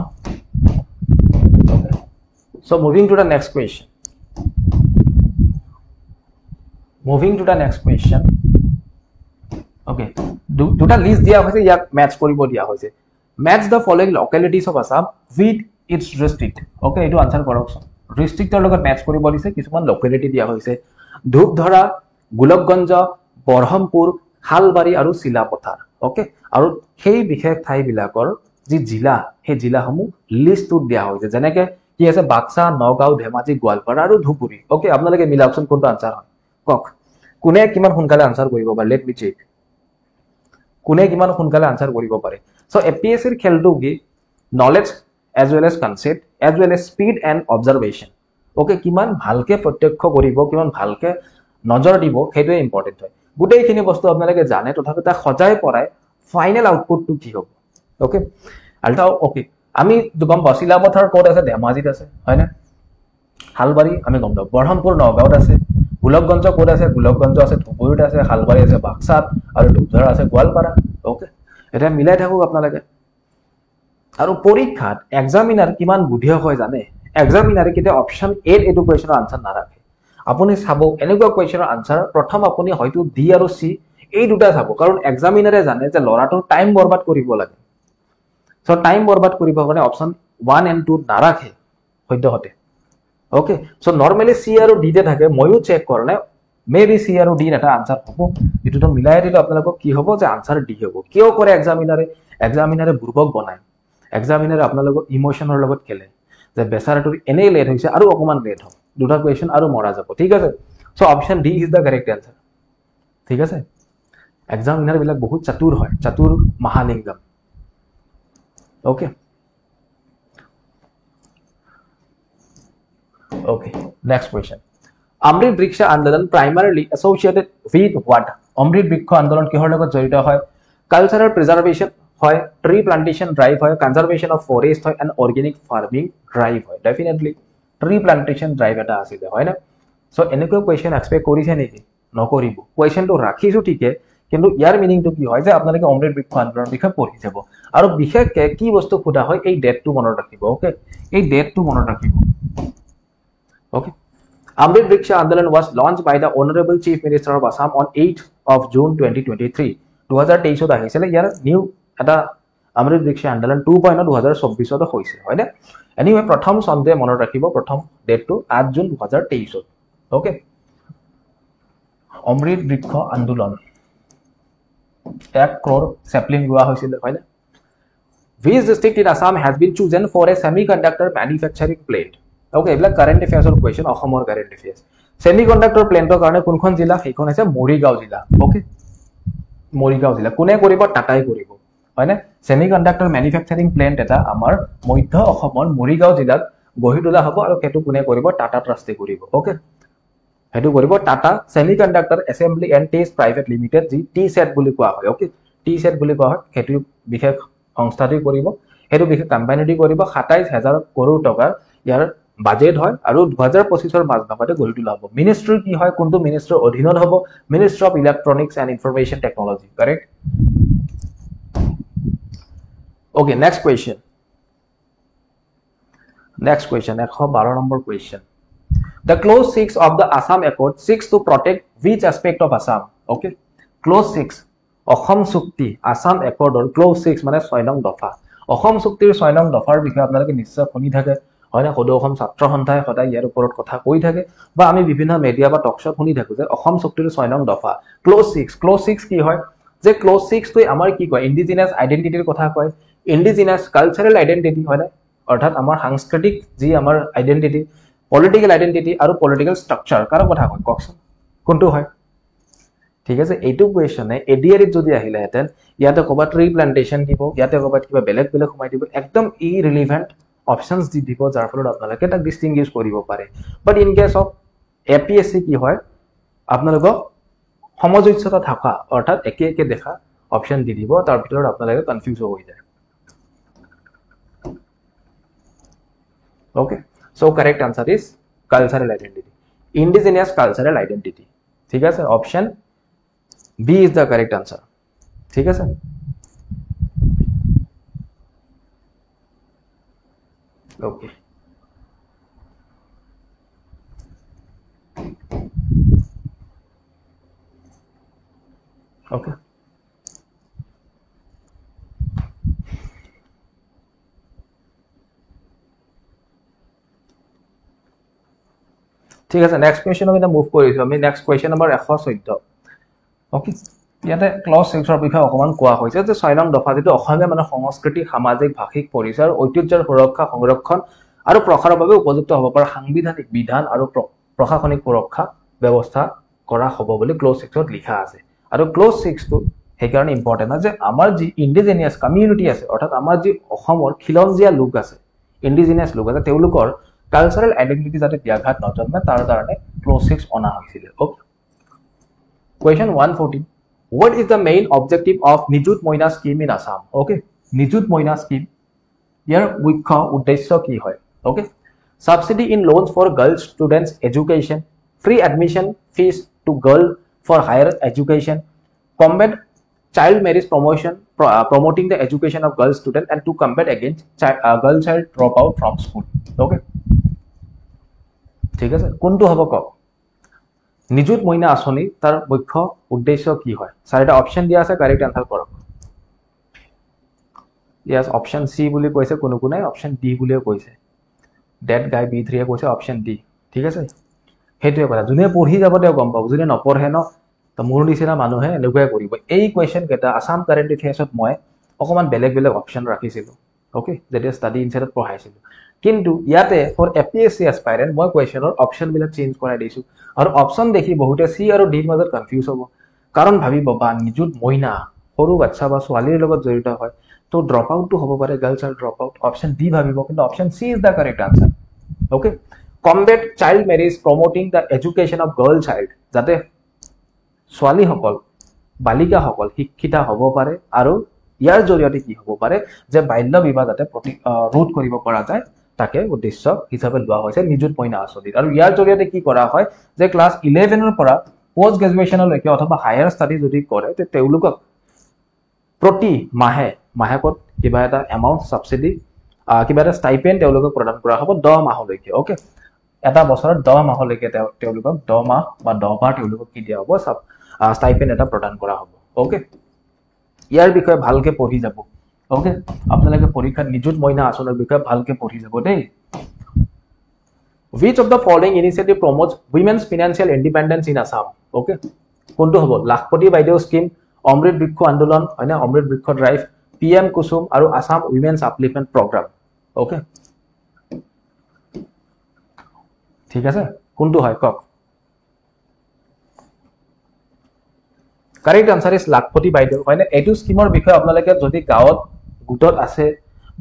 so moving to the next question okay দুটা লিস্ট দিয়া হৈছে ইয়াক ম্যাচ কৰিব দিয়া হৈছে match the following localities of Assam with its district okay এটো আনসার কৰকচোন ডিস্ট্ৰিক্টৰ লগত ম্যাচ কৰিব দিছে কিছুমান লোকেলিটি দিয়া হৈছে ধূপধৰা গোলকগঞ্জ বৰহমপুৰ হালবাৰী আৰু চিলাপথাৰ ওকে আৰু সেই বিশেষ ঠাই বিলাকৰ যি জিলা সেই জিলাসমূহ লিষ্টত দিয়া হৈছে যেনেকৈ কি আছে বাক্সা নগাঁও ধেমাজি গোৱালপাৰা আৰু ধুবুৰী ওকে আপোনালোকে মিলাওকচোন কোনটো আনসাৰ হয় কক কোনে কিমান সোনকালে আনসাৰ কৰিব পাৰে লেট মি চেক কোনে কিমান সোনকালে আনসাৰ কৰিব পাৰে সো APSC ৰ খেলটো কি knowledge as well as concept as well as speed and observation okay কিমান ভালকে প্ৰত্যক্ষ কৰিব কিমান ভালকে নজৰ দিব সেইটো ইম্পৰ্টেন্ট হয় গুটেইখিনি বস্তু আপোনালোকে জানে তথাপি তা খজাই পৰাই ফাইনাল আউটপুটটো কি হ'ব ওকে আলটাও ওকে আমি গম পাওঁ চিলাপথাৰ কোড আছে ধেমাজিত আছে হয় না হালবাৰী আমি গম পাওঁ বৰহমপুৰ নগাঁৱত আছে গোলকগঞ্জ কোড আছে গোলকগঞ্জ আছে ধুবুৰীত আছে হালবাৰী আছে বাক্সাত আৰু ধূপধৰা আছে গোৱালপাৰা ওকে এটা মিলাই থাকক আপোনালোকে আৰু পৰীক্ষাত এক্সামিনাৰ কিমান বুদ্ধিয় হয় জানে এক্সামিনাৰে কিতে অপশন এ এটো কোৱেশ্চনৰ আনসাৰ নাৰাখে আপুনি চাব এনেকুৱা কোৱেশ্চনৰ আনসাৰ প্ৰথম আপুনি হয়তো ডি আৰু সি এই দুটা চাব কাৰণ এক্সামিনাৰে জানে যে লৰাটোৰ টাইম বৰবাদ কৰিব লাগে সো টাইম বৰবাদ কৰিব কাৰণে অপশন 1 and 2 নাৰাখে সদ্যহতে ওকে সো নৰমালি সি আৰু ডি তে থাকে ময়ো চেক কৰনে মেবি সি আৰু ডি এটা আনসাৰ হ'ব এটোটো মিলাই দিলে আপোনালোকক কি হ'ব যে আনসাৰ ডি হ'ব কিয় কৰে এক্সামিনাৰে বুৰ্বক বনায় এক্সামিনাৰে আপোনালোকক ইমোশনৰ লগত খেলে যে বেচাৰাটোৰ এনে লেট হৈছে আৰু অকমান লেট হ'ব দুটা কোৱেশ্চন আৰু মৰা যাব ঠিক আছে so option D is the correct answer ঠিক আছে এক্সামিনাৰ বিলাক বহুত চাতুৰ হয় চাতুৰ Mahalingam okay Okay, next question. Amrit Vriksha Andolan primarily associated with what? Amrit Vriksha Andolan কিহৰ লগত জড়িত হয় কালচারাল প্রিজার্ভেশন হয় ট্রি প্লান্টেশন ড্রাইভ হয় কনজারভেশন অফ ফরেস্ট হয় এন্ড অর্গানিক ফার্মিং ড্রাইভ হয় ডেফিনেটলি ট্রি প্লান্টেশন ড্রাইভ এটা আছিল হয় না সো এনেকুৱা কোৱেশ্চন এক্সপেক্ট কৰিছে নেকি নকৰিব কোৱেশ্চনটো ৰাখিছো ঠিকে কিন্তু ইয়াৰ মিনিংটো কি হয় যে আপোনালোকে অমৃত বৃক্ষ আন্দোলনৰ বিষয়ে পঢ়ি যাব আৰু বিশেষকৈ কি বস্তু সোধা হয় এই ডেটটো মনত ৰাখিব ওকে এই ডেটটো মনত ৰাখিব okay Amrit Vriksha Andolan was launched by the Honorable Chief Minister of Assam on 8th of June 2023 2023 আহিছিলে ইয়াৰ নিউ এটা Amrit Vriksha Andolan 2.0 2024 হৈছে হয় না এনিৱে প্ৰথম সন্দেহ মনত ৰাখিব প্ৰথম ডেটটো 8 June 2023 okay Amrit Vriksha Andolan 1 crore sapling ৰোৱা হৈছিল হয় না Which district in Assam has been chosen for a semiconductor manufacturing plant Okay, এইবিলাক কারেন্ট এফেয়াৰ্সৰ কোৱেশ্চন অসমৰ কাৰেন্ট এফেয়াৰ্স সেমিকন্ডাক্টৰ প্লেন্টৰ কাৰণে কোনখন জিলা সেইখন আছে মৰিগাঁও জিলা ওকে মৰিগাঁও জিলা কোনে কৰিব টাটাই কৰিব হয় না সেমিকন্ডাক্টৰ ম্যানুফ্যাকচাৰিং প্লেন্ট এটা আমাৰ মধ্য অসমৰ মৰিগাঁও জিলাত গঢ়ি তোলা হ'ব আৰু সেইটো কোনে কৰিব টাটা ট্ৰাষ্টে কৰিব ওকে সেইটো কৰিব Tata semiconductor assembly and test private limited যি টি-সেট বুলি কোৱা হয় ওকে টি-সেট বুলি কোৱা হয় সেইটো বিশেষ সংস্থাটি কৰিব সেইটো বিশেষ কোম্পানীটি কৰিব 27000 কৰোৰ টকা ইয়াৰ বাজেট হয় আৰু 2025 ৰ মাজভাগতে গঢ়ি তোলা হ'ব মিনিষ্ট্ৰি কি হয় কোনটো মিনিষ্ট্ৰৰ অধীনত হ'ব ministry of electronics and information technology correct okay next question 112 number question The clause 6 of the Assam Accord seeks to protect which aspect of Assam okay clause 6 Assam চুক্তি আসাম একৰ্ডৰ ক্লজ 6 মানে 6 নং দফা অসম চুক্তিৰ 6 নং দফাৰ বিষয়ে আপোনালোকে নিশ্চয় শুনি থাকে হয় না সদৌ অসম ছাত্ৰ সন্থাই সদায় ইয়াৰ ওপৰত কথা কৈ থাকে বা আমি বিভিন্ন মিডিয়া বা টক শ্বত শুনি থাকো যে অসম চুক্তিৰ 6 নং দফা ক্লজ 6 কি হয় যে ক্লজ 6 টো আমাৰ কি কয় ইন্ডিজিনাস আইডেন্টিটিৰ কথা কয় ইন্ডিজিনাস কালচাৰেল আইডেন্টিটি হয় না অৰ্থাৎ আমাৰ সাংস্কৃতিক যি আমাৰ আইডেন্টিটি পলিটিক্যাল আইডেন্টিটি আৰু পলিটিক্যাল স্ট্ৰাকচাৰ কাৰ কথা কয় ককচোন কোনটো হয় ঠিক আছে এইটো কোৱেশ্চনে এডিআৰিত যদি আহিলে হেতেন ইয়াতে কবা ট্ৰি প্লান্টেশন দিব ইয়াতে কবা কিবা বেলেগ বেলেগ সোমাই দিব একদম ইৰিলেভেন্ট অপশনস দি দিব যাৰ ফলত আপোনালোকে তাক ডিস্টিংগুইশ কৰিব পাৰে বাট ইন কেস অফ এপিএসসি কি হয় আপোনালোকক সমযোজ্যতা থাকা অৰ্থাৎ একে একে দেখা অপশন দি দিব তাৰ ভিতৰত আপোনালোকে কনফিউজ হৈ যায় okay so correct answer is cultural identity indigenous cultural identity ঠিক আছে option B is the correct answer. ठीक है सर ओके ओके ठीक है सर नेक्स्ट क्वेश्चन আমি মুভ কৰিছো আমি নেক্সট কোৱেশ্চন নম্বৰ 114 ওকে ইয়াতে ক্লজ 6 ৰ বিষয়ে অকমান কোৱা হৈছে যে 6 নং দফা যেটো অসমীয়া মানে সংস্কৃতি সামাজিক ভাষিক পৰিচয় ঐতিহ্যৰ সুৰক্ষা সংৰক্ষণ আৰু প্ৰসাৰৰ বাবে উপযুক্ত হ'ব পৰা সাংবিধানিক বিধান আৰু প্ৰশাসনিক সুৰক্ষা ব্যৱস্থা কৰা হ'ব বুলি ক্লজ 6 ত লিখা আছে আৰু ক্লজ 6 টো হেকাৰণে ইম্পৰ্টেন্ট আছে আমাৰ যি ইন্ডিজিনিয়াস কমিউনিটি আছে অৰ্থাৎ আমাৰ যি অসমৰ খিলঞ্জিয়া লোক আছে ইন্ডিজিনিয়াস লোক আছে তেওঁলোকৰ কালচাৰেল আইডেন্টিটি যাতে ব্যাঘাত নজন্মে তাৰ কাৰণে ক্লজ 6 অনা হৈছিল okay Question 114. What is the main objective of Nijut Moina scheme in Assam? Okay. Nijut Moina scheme. Here মুখ্য উদ্দেশ্য কি হয়? Okay. Subsidy in loans for girl students education, free admission fees to girl for higher education, combat child marriage promotion, promoting the education of girl student and to combat against girl child dropout from school. Okay. ঠিক আছে কোনটো হ'ব ক নিযুত মইনা আঁচনি তাৰ মুখ্য উদ্দেশ্য কি হয় চাৰিটা অপশন দিয়া আছে কাৰেক্ট আনসাৰ কৰক ইয়াস অপশন সি বুলি কৈছে কোনো কোনো অপশন ডি বুলিও কৈছে ডেট গাই বি3 এ কৈছে অপশন ডি ঠিক আছে হেতুৱে কথা জুনে পঢ়ি যাব তেও গম পাব জুনে নপঢ়ে ন তো মোৰ নিচিনা মানুহে এনেকুৱাই কৰিব এই কোৱেশ্চন কেটা আসাম কাৰেন্ট এফেয়াৰ্ছত মই অকমান বেলেগ বেলেগ অপশন ৰাখিছিলো ওকে যেতিয়া ষ্টাডি ইনসাইটত পঢ়াইছিলো কিন্তু ইয়াতে ফৰ এপিএসসি এসপাইৰেন্ট মই কোৱেশ্চনৰ অপশন বিলাক চেঞ্জ কৰাই দিছো আৰু অপশন দেখি বহুতে সি আৰু ডি মাজত কনফিউজ হ'ব কাৰণ ভাবিব বা নিযুত মইনা সৰু বাচ্চা বা ছোৱালীৰ লগত জড়িত হয় তো ড্ৰপ আউট তো হ'ব পাৰে গাৰ্লছ আৰু ড্ৰপ আউট অপশন ডি ভাবিব কিন্তু option C is the correct answer okay combat child marriage promoting the education of girl child যাতে ছোৱালী সকল বালিকা সকল শিক্ষিতা হ'ব পাৰে আৰু ইয়াৰ জৰিয়তে কি হ'ব পাৰে যে বাল্য বিবাহ যাতে ৰোধ কৰিব পৰা যায় তাকে উদ্দেশ্য হিচাপে লোৱা হৈছে নিযুত মইনা আঁচনি আৰু ইয়াৰ জৰিয়তে কি কৰা হয় যে ক্লাস 11 ৰ পৰা পোষ্ট গ্ৰেজুৱেশ্যনলৈকে অথবা হায়াৰ ষ্টাডি যদি কৰে তে তেওঁলোকক প্ৰতি মাহেকত কিবা এটা এমাউণ্ট সাবসিডি কিবা এটা ষ্টাইপেণ্ড তেওঁলোকক প্ৰদান কৰা হ'ব 10 মাহলৈকে ওকে এটা বছৰত 10 মাহলৈকে তেওঁলোকক 10 মাহ বা 10 বাৰ তেওঁলোকক কি দিয়া হ'ব ষ্টাইপেণ্ড এটা প্ৰদান কৰা হ'ব ওকে ইয়াৰ বিষয়ে ভালকে পঢ়ি যাব ওকে আপোনালোকে পৰীক্ষাত নিযুত মইনা আঁচনিৰ বিষয়ে ভালকে পঢ়ি যাব দেই Which of the following initiative promotes women's financial independence in Assam? Okay. কোনটো হ'ব লাখপতি বাইদেউ স্কিম অমৃত বৃক্ষ আন্দোলন হয় না অমৃত বৃক্ষ ড্ৰাইভ PM কুসুম আৰু Assam women's upliftment program okay ঠিক আছে কোনটো হয় কক correct answer is Lakhpati Baideu হয় না এইটো স্কিমৰ বিষয়ে আপোনালোকে যদি গাঁৱত গোটত আছে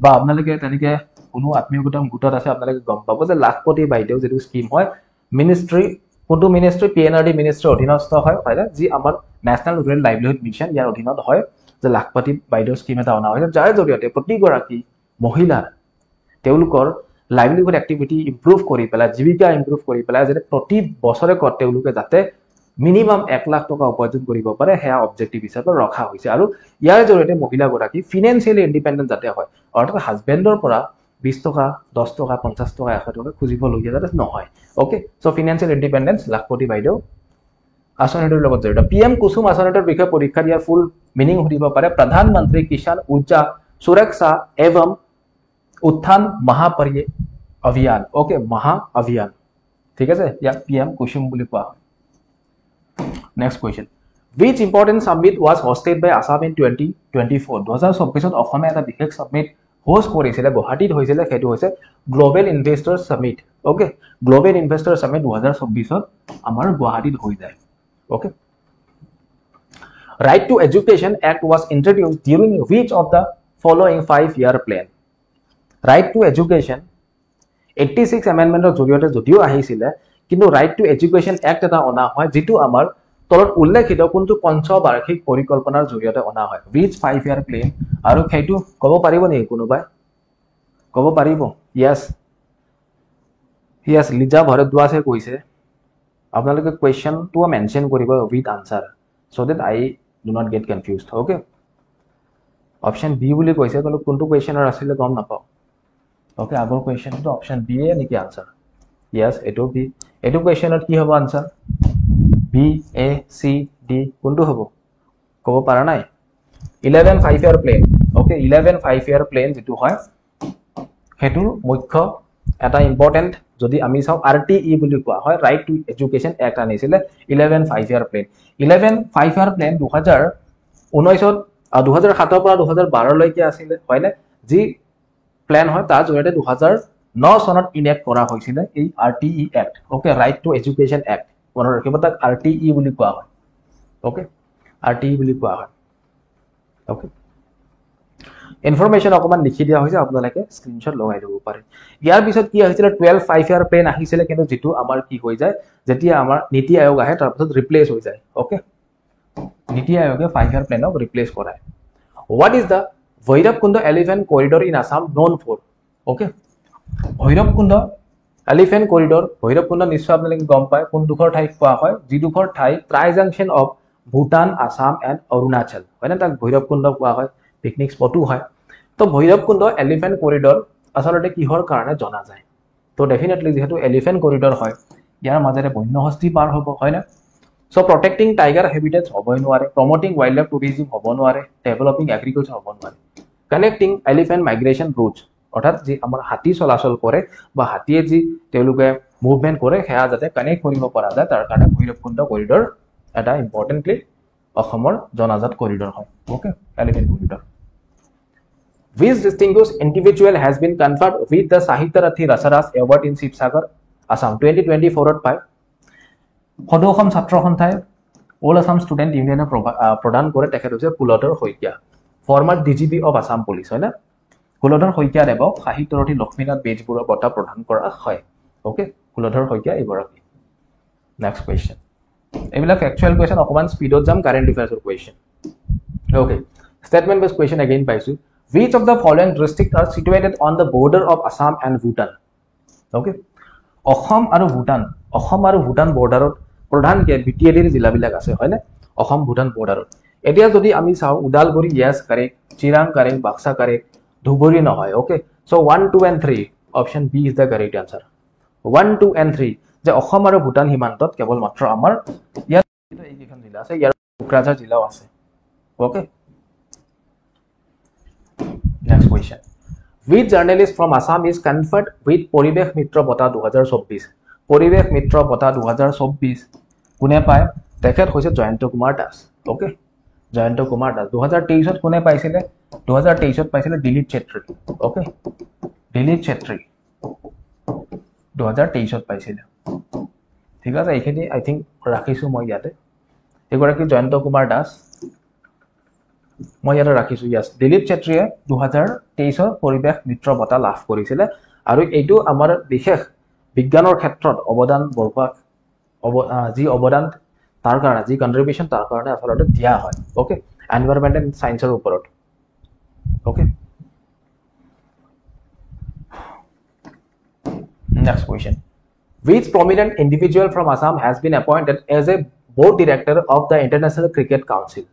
বা আপোনালোকে তেনেকে কোনো আত্মীয় গোটত আছে আপোনালোকে গম পাব যে লাখপতি বাইদেউ যেটো স্কিম হয় মিনিষ্ট্ৰি কোনটো মিনিষ্ট্ৰি PNRD মিনিষ্ট্ৰিৰ অধীনস্থ হয় না যি আমাৰ ন্যাশনাল ৰুৰাল লাইভলিহুড মিশন ইয়াৰ অধীনত হয় যে লাখপতি বাইদেউ স্কিম এটা অনা হয় যাৰ জৰিয়তে প্ৰতিগৰাকী মহিলাৰ তেওঁলোকৰ লাইভলিহুড এক্টিভিটি ইমপ্ৰুভ কৰি পেলাই জীৱিকা ইমপ্ৰুভ কৰি পেলাই যে প্ৰতি বছৰে তেওঁলোকে যাতে মিনিমাম 1 লাখ টকা উপাৰ্জন কৰিব পাৰে হেয়া অবজেক্টিভ হিচাপে ৰখা হৈছে আৰু ইয়াৰ জৰিয়তে মহিলাগৰাকী ফিনান্সিয়ালি ইন্ডিপেন্ডেন্ট যাতে হয় অৰ্থাৎ হাজবেণ্ডৰ পৰা 20 টকা 10 টকা 50 টকা 100 টকা খুজিব লগিয়া যাতে নহয় ওকে সো ফিনান্সিয়াল ইন্ডিপেন্ডেন্স লাখপতি বাইদেউ আঁচনিটোৰ লগত জড়িত PM কুসুম আঁচনিটোৰ বিষয়ে পৰীক্ষা দিয়াৰ ফুল মিনিং সুধিব পাৰে প্ৰধানমন্ত্ৰী কিষাণ উৰ্জা সুৰক্ষা এवं उत्थान महापर्य अभियान ओके महा अभियान ठीक है या PM कुसुम বুলি কোৱা হয় next question which important summit was hosted by Assam in 2024 2024 অসমে এটা বিশেষ সামিট হোস্ট কৰিছিল গুৱাহাটীত হৈছিল সেইটো হৈছে global investor summit okay global investor summit 2024 আমাৰ গুৱাহাটীত হৈ যায় okay right to education act was introduced during which of the following 5-year plan right to education 86 amendmentor জৰিয়তে যদিও আহিছিল কিন্তু right to education act এটা অনা হয় যেটো আমাৰ তলত উল্লেখিত কোনটো পঞ্চবাৰ্ষিক পৰিকল্পনাৰ জৰিয়তে অনা হয় which 5-year plan আৰু সেইটো ক'ব পাৰিব নেকি কোনোবাই ক'ব পাৰিব yes লিজা ভৰদ্বাজে কৈছে আপোনালোকে কোৱেশ্চনটো মেনশন কৰিব with answer so that I do not get confused okay option B বুলি কৈছে কোনটো কোৱেশ্চনৰ আছিল গম নাপাও ओके আগৰ কোৱেশ্চনটো অপশন বি এ নেকি আনসাৰ यस এটো বি এটো কোৱেশ্চনত কি হ'ব answer B A C D কোনটো হ'ব ক'ব পাৰা নাই 11 5-year plan okay 11 5-year plan যেটো হয় হেতুৰ মুখ্য এটা ইম্পৰ্টেন্ট যদি আমি চাও RTE বুলি কোৱা হয় রাইট টু এডুকেশন অ্যাক্ট আনিছিল 11 5-year plan 11 5-year plan 2019 2007 পৰা 2012 লৈকে আছিল হয় না যি প্ল্যান হয় তাৰ জৰিয়তে 2009 চনত ইনেক্ট কৰা হৈছিল এই RTE Act okay right to education act মনত ৰাখিব তাক RTE বুলি কোৱা হয় ওকে RTE বুলি কোৱা হয় ওকে ইনফৰমেশন অকমান লিখি দিয়া হৈছে আপোনালোকে স্ক্ৰিনশ্বট লগাই দিব পাৰে ইয়াৰ পিছত কি হৈছিল 12 5-year plan আহিছিল কিন্তু যেটো আমাৰ কি হৈ যায় যেতিয়া আমাৰ নীতি আয়োগ আহে তাৰ পিছত ৰিপ্লেস হৈ যায় ওকে নীতি আয়োগে 5-year planক ৰিপ্লেস কৰায় what is the Bhairabkunda elephant corridor in Assam known for okay Bhairabkunda elephant corridor Bhairabkunda নিশ্চয় আপোনালোকে গম পায় কোন দুখৰ ঠাই কোৱা হয় যি দুখৰ ঠাই ট্ৰাইজাংশন অফ ভুটান আসাম এণ্ড অৰুণাচল হয় না তাক ভৈৰৱকুণ্ড কোৱা হয় পিকনিক স্পটো হয় তো ভৈৰৱকুণ্ড এলিফেন্ট কৰিডৰ আসলতে কিহৰ কাৰণে জনা যায় তো ডেফিনেটলি যেহেতু এলিফেন্ট কৰিডৰ হয় ইয়াৰ মাজেৰে বন্যহস্তি পাৰ হ'ব হয় না So protecting tiger habitats hobo নোৱাৰে promoting wildlife tourism hobo নোৱাৰে developing agriculture hobo নোৱাৰে connecting elephant migration routes অৰ্থাৎ যে আমাৰ হাতী চলাচল কৰে বা হাতীয়ে যি তেওঁলোকে মুভমেন্ট কৰে হেয়া যাতে কানেক্ট কৰিব পৰা যায় তাৰ কাৰণে ভৈৰৱকুণ্ড কৰিডৰ এটা ইম্পৰ্টেন্টলি অসমৰ জনাজাত কৰিডৰ হয় okay elephant corridor which distinguished individual has been conferred with the Sahitya Rathi Rasaras Award in Shivsagar Assam 2024 ত পায় সদৌসম ছাত্ৰ সন্থাই অল আসাম ষ্টুডেন্ট ইউনিয়নে প্ৰদান কৰে তেখেত হৈছে Kuladhar Saikia former DGP of Assam police হয় না কুলধৰ শইকীয়া দেৱক সাহিত্যৰথী লক্ষ্মীনাথ বেজবৰুৱা বঁটা প্ৰদান কৰা হয় ওকে কুলধৰ শইকীয়া এগৰাকী নেক্সট কোৱেশ্চন এইবিলাক একচুয়াল কোৱেশ্চন অকমান স্পিডত যাম কাৰেন্ট এফেয়াৰ্সৰ question okay statement base question again পাইছো which of the following districts are situated on the border of Assam and Bhutan okay Assam আৰু ভুটান বৰ্ডাৰত প্ৰধানকৈ বিটিএডিৰ জিলাবিলাক আছে হয়নে অসম ভূটান বৰ্ডাৰত এতিয়া যদি আমি চাওঁ Udalguri yes correct Chirang correct Baksa correct Dhubri নহয় okay so 1 2 and 3 option B is the correct answer 1 2 and 3 যে অসম আৰু ভূটান সীমান্তত কেৱল মাত্ৰ আমাৰ ইয়াত এইকেইখন জিলা আছে ইয়াৰ কোকৰাঝাৰ জিলাও আছে okay next question which journalist from Assam is conferred with পৰিৱেশ মিত্ৰ বঁটা 2024 পৰিৱেশ মিত্ৰ বঁটা 2024 কোনে পায় তেখেত হৈছে জয়ন্ত কুমাৰ দাস ওকে জয়ন্ত কুমাৰ দাস 2023 ত কোনে পাইছিলে 2023 ত পাইছিলে দিলীপ চেত্ৰী ওকে দিলীপ চেত্ৰী 2023 ত পাইছিলে ঠিক আছে এইখিনি আই থিংক ৰাখিছো মই ইয়াতে এগৰাকী জয়ন্ত কুমাৰ দাস মই ইয়াতে ৰাখিছো ইয়াস দিলীপ চেত্ৰীয়ে 2023 ৰ পৰিৱেশ মিত্ৰ বঁটা লাভ কৰিছিলে আৰু এইটো আমাৰ বিশেষ বিজ্ঞানৰ ক্ষেত্ৰত অৱদান বৰপাক যি অৱদান তাৰ কাৰণে যি কন্ট্ৰিবিউশন তাৰ কাৰণে আসলতে দিয়া হয় ওকে এনভায়ৰনমেন্ট এণ্ড সায়েন্সৰ ওপৰত okay next question which prominent individual from Assam has been appointed as a board director of the International Cricket Council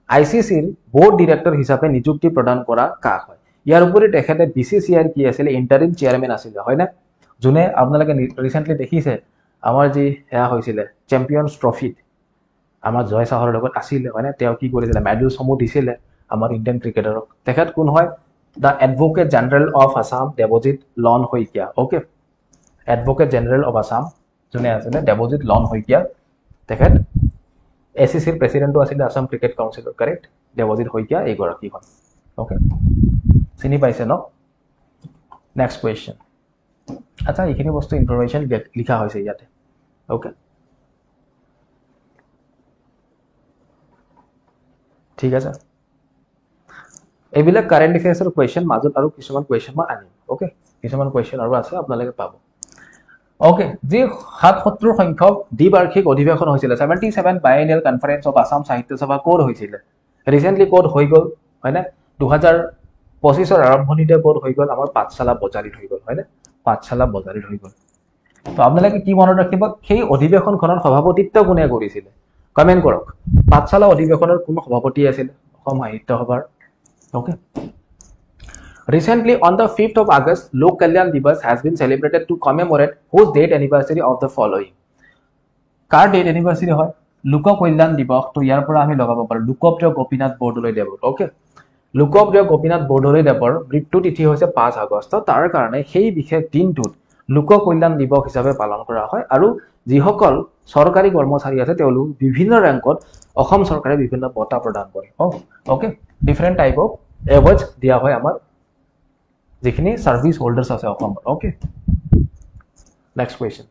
ICC board director হিচাপে নিযুক্তি প্ৰদান কৰা কাক হয় ইয়াৰ উপৰি তেখেতে BCCI কি আছিল ইন্টাৰিম চেয়াৰম্যান আছিল হয় না যোনে আপোনালোকে ৰিসেন্টলি দেখিছে আমাৰ যি হেয়া হৈছিল চেম্পিয়নছ ট্ৰফিত আমাৰ জয় সাহৰৰ লগত আছিল হয় না তেওঁ কি কৰিছিল মেডেল সমূহ দিছিল আমাৰ ইণ্ডিয়ান ক্ৰিকেটাৰক তেখেত কোন হয় the advocate general of Assam Devajit Lon Saikia okay advocate general of Assam যোনে আছিল দেৱজিৎ লন হৈকিয়া তেখেত এসিসিৰ প্ৰেসিডেন্টও আছিল আসাম ক্ৰিকেট কাউন্সিলৰ কাৰেক্ট দেৱজিৎ হৈকিয়া এই গৰাকী হয় ওকে চিনি পাইছে ন নেক্সট কোৱেশ্চন আচ্ছা এইখিনি বস্তু ইনফৰমেশন লিখা হৈছে ইয়াতে ওকে ঠিক আছে এইবিলাক কাৰেন্ট এফেয়াৰ্সৰ কোৱেশ্চন মাজত আৰু কিছুমান কোৱেশ্চন মই আনিম ওকে কিছুমান কোৱেশ্চন আৰু আছে আপোনালোকে পাব ওকে যি ৭৭ সংখ্যক দ্বিবাৰ্ষিক অধিৱেশন হৈছিল 77 বাইএনিয়েল কনফাৰেন্স অফ আসাম সাহিত্য সভা কোড হৈছিল ৰিসেন্টলি কোড হৈ গল হয়নে 2025 ৰ আৰম্ভণিতে কোড হৈ গল আমাৰ পাঠশালা বজাৰীত হৈ গল হয়নে পাঠশালা বজাৰীত হৈ গল তো আপোনালোকে কি মনত ৰাখিব সেই অধিৱেশনখনৰ সভাপতিত্ব কোনে কৰিছিল কমেন্ট কৰক পাঠশালা অধিৱেশনৰ কোন সভাপতি আছিল অসম সাহিত্য সভাৰ okay recently on the 5th of August Lok Kalyan Divas has been celebrated to commemorate whose date anniversary of the following car date anniversary হয় লোক কল্যাণ দিৱস তো ইয়াৰ পৰা আমি লগাব পাৰো লোকপ্ৰিয় গোপীনাথ বৰদলৈ দেৱৰ ওকে লোকপ্ৰিয় গোপীনাথ বৰদলৈ দেৱৰ মৃত্যু তিথি হৈছে 5 আগষ্ট তাৰ কাৰণে সেই বিশেষ দিনটোত লোক কল্যাণ দিৱস হিচাপে পালন কৰা হয় আৰু যিসকল সৰকাৰী কৰ্মচাৰী আছে তেওঁলোক বিভিন্ন ৰেংকত অসম চৰকাৰে বিভিন্ন বঁটা প্ৰদান কৰে okay different type of awards দিয়া হয় আমাৰ যিখিনি সাৰ্ভিস হোল্ডাৰ্স আছে Assam okay next question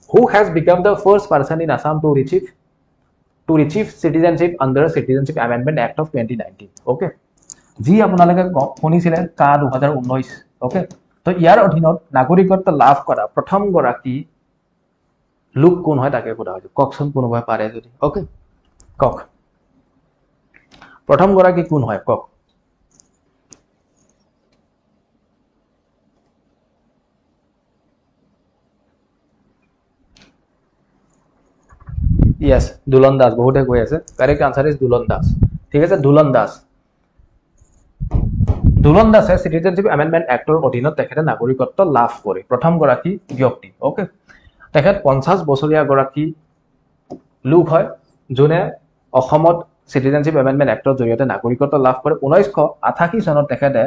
who has become the first person in Assam to receive citizenship under Citizenship Amendment Act of 2019 okay যি আপোনালোকে শুনিছিলে কা 2019 ওকে তো ইয়াৰ অধীনত নাগৰিকত্ব লাভ কৰা প্ৰথম গৰাকী লোক কোন হয় তাকে কোৱা হয় ককচোন কোনোবা পাৰে যদি ওকে কক প্ৰথম গৰাকী কোন হয় কক yes দুলন দাস বহুতে কৈ আছে কারেক্ট আনসার ইজ দুলন দাস ঠিক আছে দুলন দাসে সিটিজেনশিপ এমেন্ডমেন্ট এক্টৰ অধীনত তেখেতে নাগৰিকত্ব লাভ কৰে প্ৰথম গৰাকী ব্যক্তি ওকে তেখেত 50 বছৰীয়া গৰাকী লোক হয় যোনে অসমত সিটিজেনশিপ এমেন্ডমেন্ট এক্টৰ জৰিয়তে নাগৰিকত্ব লাভ কৰে 1988 চনত তেখেতে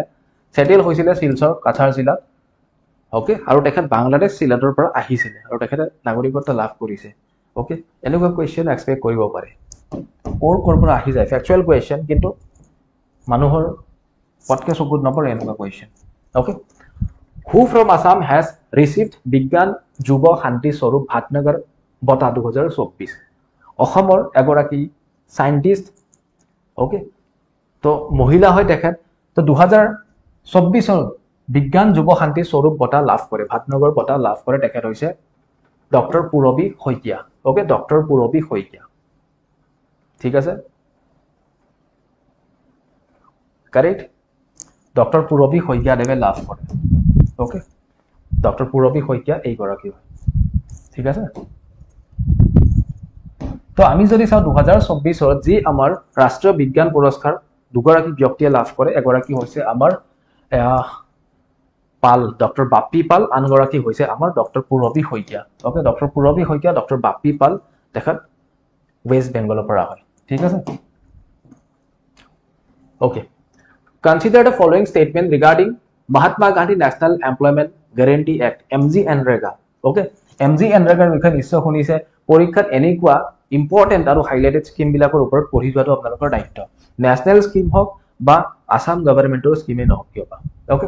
সেটেল হৈছিল শিলচৰ কাছাৰ জিলাত ওকে আৰু তেখেত বাংলাদেশ সিলেটৰ পৰা আহিছিল আৰু তেখেতে নাগৰিকত্ব লাভ কৰিছে ওকে এনেকুৱা কোৱেশ্চন এক্সপেক্ট কৰিব পাৰে কৰ পৰা আহি যায় ফ্যাকচুয়াল কোৱেশ্চন কিন্তু মানুহৰ পটকে চকুত নপৰে এনেকুৱা question okay who from Assam has received বিজ্ঞান যুৱ শান্তি স্বৰূপ ভাটনগৰ বঁটা 2024 অসমৰ এগৰাকী সায়েন্টিস্ট ওকে তো মহিলা হয় তেখেত তো 2024 বিজ্ঞান যুৱ শান্তি স্বৰূপ বঁটা লাভ কৰে ভাটনগৰ বঁটা লাভ কৰে তেখেত হৈছে doctor Purabi হৈকিয়া okay doctor Purabi হৈকিয়া ঠিক আছে কাৰেক্ট ডক্টৰ পুৰবী হৈকিয়া দেবে লাভ কৰে ওকে ডক্টৰ পুৰবী হৈকিয়া এই গৰাকী হয় ঠিক আছে তো আমি যদি চাওঁ 2024 যি আমাৰ ৰাষ্ট্ৰীয় বিজ্ঞান পুৰস্কাৰ দুগৰাকী ব্যক্তিয়ে লাভ কৰে এগৰাকী হৈছে আমাৰ পাল ডক্টৰ বাপ্পী পাল আনগৰাকী হৈছে আমাৰ doctor Purabi Saikia okay doctor Purabi Saikia doctor Bappi Pal তেখেত ওয়েস্ট বেংগলৰ পৰা হয় ঠিক আছে okay consider the following statement regarding Mahatma Gandhi National Employment Guarantee Act MGNREGA okay MGNREGAৰ বিষয়ে নিশ্চয় শুনিছে পৰীক্ষাত এনেকুৱা ইম্পৰ্টেন্ট আৰু হাইলাইটেড স্কিম বিলাকৰ ওপৰত পঢ়ি যোৱাটো আপোনালোকৰ দায়িত্ব ন্যাশনাল স্কিম হওক বা আসাম গভৰ্ণমেণ্টৰ স্কিমে নহওক কিয় বা ওকে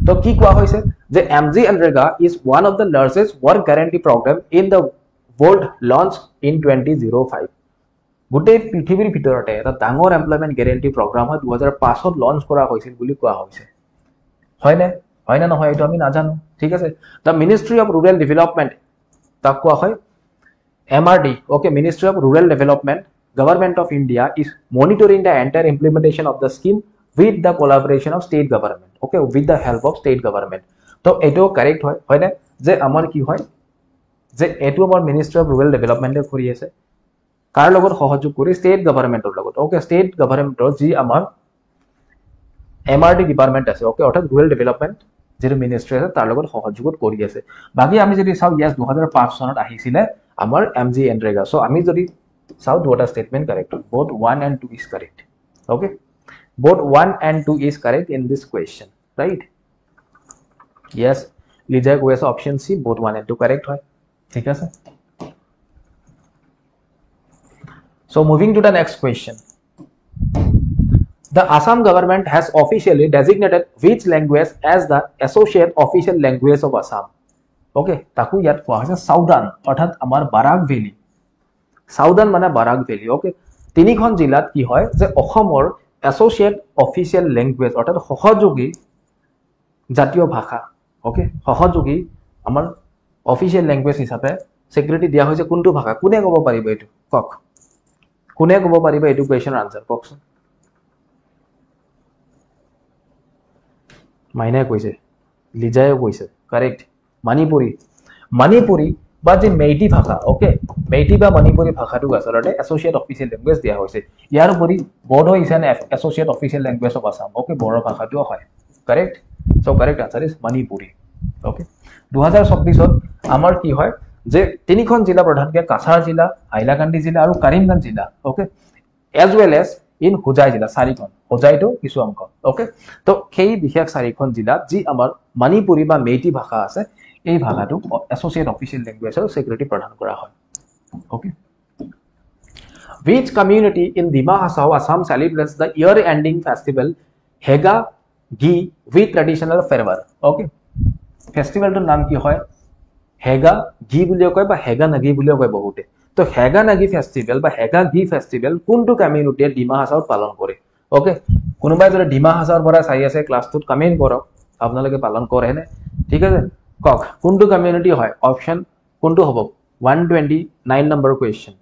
তো কি কোৱা হৈছে যে MGNREGA is one of the largest work guarantee program in the world launched in 2005 গোটেই পৃথিৱীৰ ভিতৰতে এটা ডাঙৰ এমপ্লয়মেন্ট গ্যাৰান্টি প্ৰগ্ৰাম হয় 2005 ত লঞ্চ কৰা হৈছিল বুলি কোৱা হৈছে হয় না নহয় এটা আমি নাজানো ঠিক আছে the ministry of rural development তাক কোৱা হয় MRD okay Ministry of Rural Development Government of India is monitoring the entire implementation of the scheme with the collaboration of state government okay with the help of state government তো এটো correct হয় না যে আমাৰ কি হয় যে এটো আমাৰ মিনিষ্ট্ৰি অফ ৰুৰেল ডেভেলপমেন্টে কৰি আছে কাৰ লগত সহযোগ কৰি ষ্টেট গভৰ্ণমেণ্টৰ লগত ওকে ষ্টেট গভৰ্ণমেণ্টৰ যি আমাৰ MRD ডিপাৰ্টমেন্ট আছে ওকে অৰ্থাৎ ৰুৰেল ডেভেলপমেন্ট যেটো মিনিষ্ট্ৰি আছে তাৰ লগত সহযোগত কৰি আছে বাকি আমি যদি চাও ইয়াস 2005 চনত আহিছিলে আমাৰ MGNREGA so আমি যদি চাও দুটা statement correct both 1 and 2 is correct okay both 1 and 2 is correct in this question right yes लीजिए कोई ऐसा option C both 1 and 2 correct है ठीक है sir so moving to the next question the Assam government has officially designated which language as the associate official language of Assam okay তাকু ইয়াত কোৱা হৈছে Southern অৰ্থাৎ আমাৰ বাৰাক ভেলি সাউদান মানে Barack valley okay তিনিখন জিলাত কি হয় যে অসমৰ associate official language অৰ্থাৎ সহযোগী জাতীয় ভাষা okay সহযোগী আমাৰ official language হিচাপে স্বীকৃতি দিয়া হৈছে কোনটো ভাষা কোনে ক'ব পাৰিব এটো কক কোনে ক'ব পাৰিব এটো কোৱেশ্চনৰ আনসাৰ ককচোন মাইনা কৈছে লিজায়ে কৈছে কাৰেক্ট মণিপুৰী বা যে মেইটি ভাষা ওকে মেইটি বা মণিপুৰী ভাষাটো আসলতে এসোসিয়েট অফিচিয়েল ল্যাঙ্গুয়েজ দিয়া হৈছে ইয়াৰ উপৰি Bodo is an associate official language of Assam okay Bodo ভাষাটো হয় correct so correct answer is Manipuri okay 2024 ত আমাৰ কি হয় যে তিনিখন জিলা প্ৰধানকৈ কাছাৰ জিলা হাইলাকান্দি জিলা আৰু কৰিমগঞ্জ জিলা okay as well as in Hojai জিলা চাৰিখন হোজাইটো কিছু অংশ ওকে তো সেই বিশেষ চাৰিখন জিলা যি আমাৰ মণিপুৰী বা মেইটি ভাষা আছে এই ভাষাটো এসোসিয়েট অফিচিয়েল ল্যাঙ্গুয়েজৰ স্বীকৃতি প্ৰদান কৰা হয় okay which community in Dima Hasao Assam celebrates the year ending festival Hega Gi with traditional fervor okay festival to naam ki hoy Hega Gi বুলিও কয় বা Hega Nagi বুলিও কয় বহুতে তো Hega Nagi festival বা Hega Gi festival কোনটো কমিউনিটিয়ে ডিমা হাছাওত পালন কৰে ওকে কোনোবাই যদি ডিমা হাছাওৰ পৰা চাই আছে ক্লাছটোত কমেন্ট কৰক আপোনালোকে পালন কৰে নে ঠিক আছে কক কোনটো কমিউনিটি হয় অপশন কোনটো হ'ব 129 নম্বৰ কোৱেশ্চন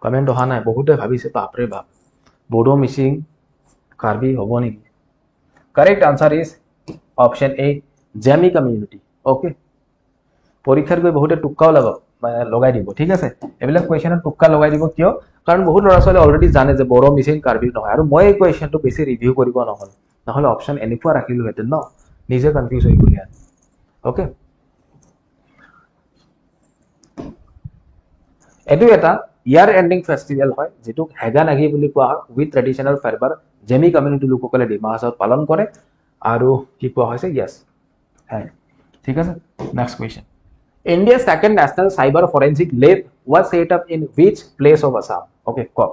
কমেন্ট অহা নাই বহুতে ভাবিছে বাপৰে বাপ বড়ো মিচিং কাৰ্বি হ'ব নেকি correct answer is option A Jamie community okay পৰীক্ষাৰ গৈ বহুতে টুক্কাও লগাই দিব ঠিক আছে এবিলাক কোৱেশ্চনত টুক্কা লগাই দিব কিয় কাৰণ বহুত ল'ৰা ছোৱালী অলৰেডি জানে যে বড়ো মিচিং কাৰ্বি নহয় আৰু মই এই কোৱেশ্চনটো বেছি ৰিভিউ কৰিব নহলে অপশন এনেকুৱা ৰাখিলো হেতেন ন নিজে কনফিউজ হৈ গলি ওকে এটো এটা ইয়াৰ এন্ডিং ফেষ্টিভেল হয় যেটো হেগা নাগি বুলি কোৱা হয় উইথ ট্ৰেডিশনাল ফাইবাৰ জেমি কমিউনিটি লোকসকলে ডিমা হাছাওত পালন কৰে আৰু কি কোৱা হৈছে ইয়েস হ্যাঁ ঠিক আছে next question India's second national cyber forensic lab was set up in which place of Assam okay কক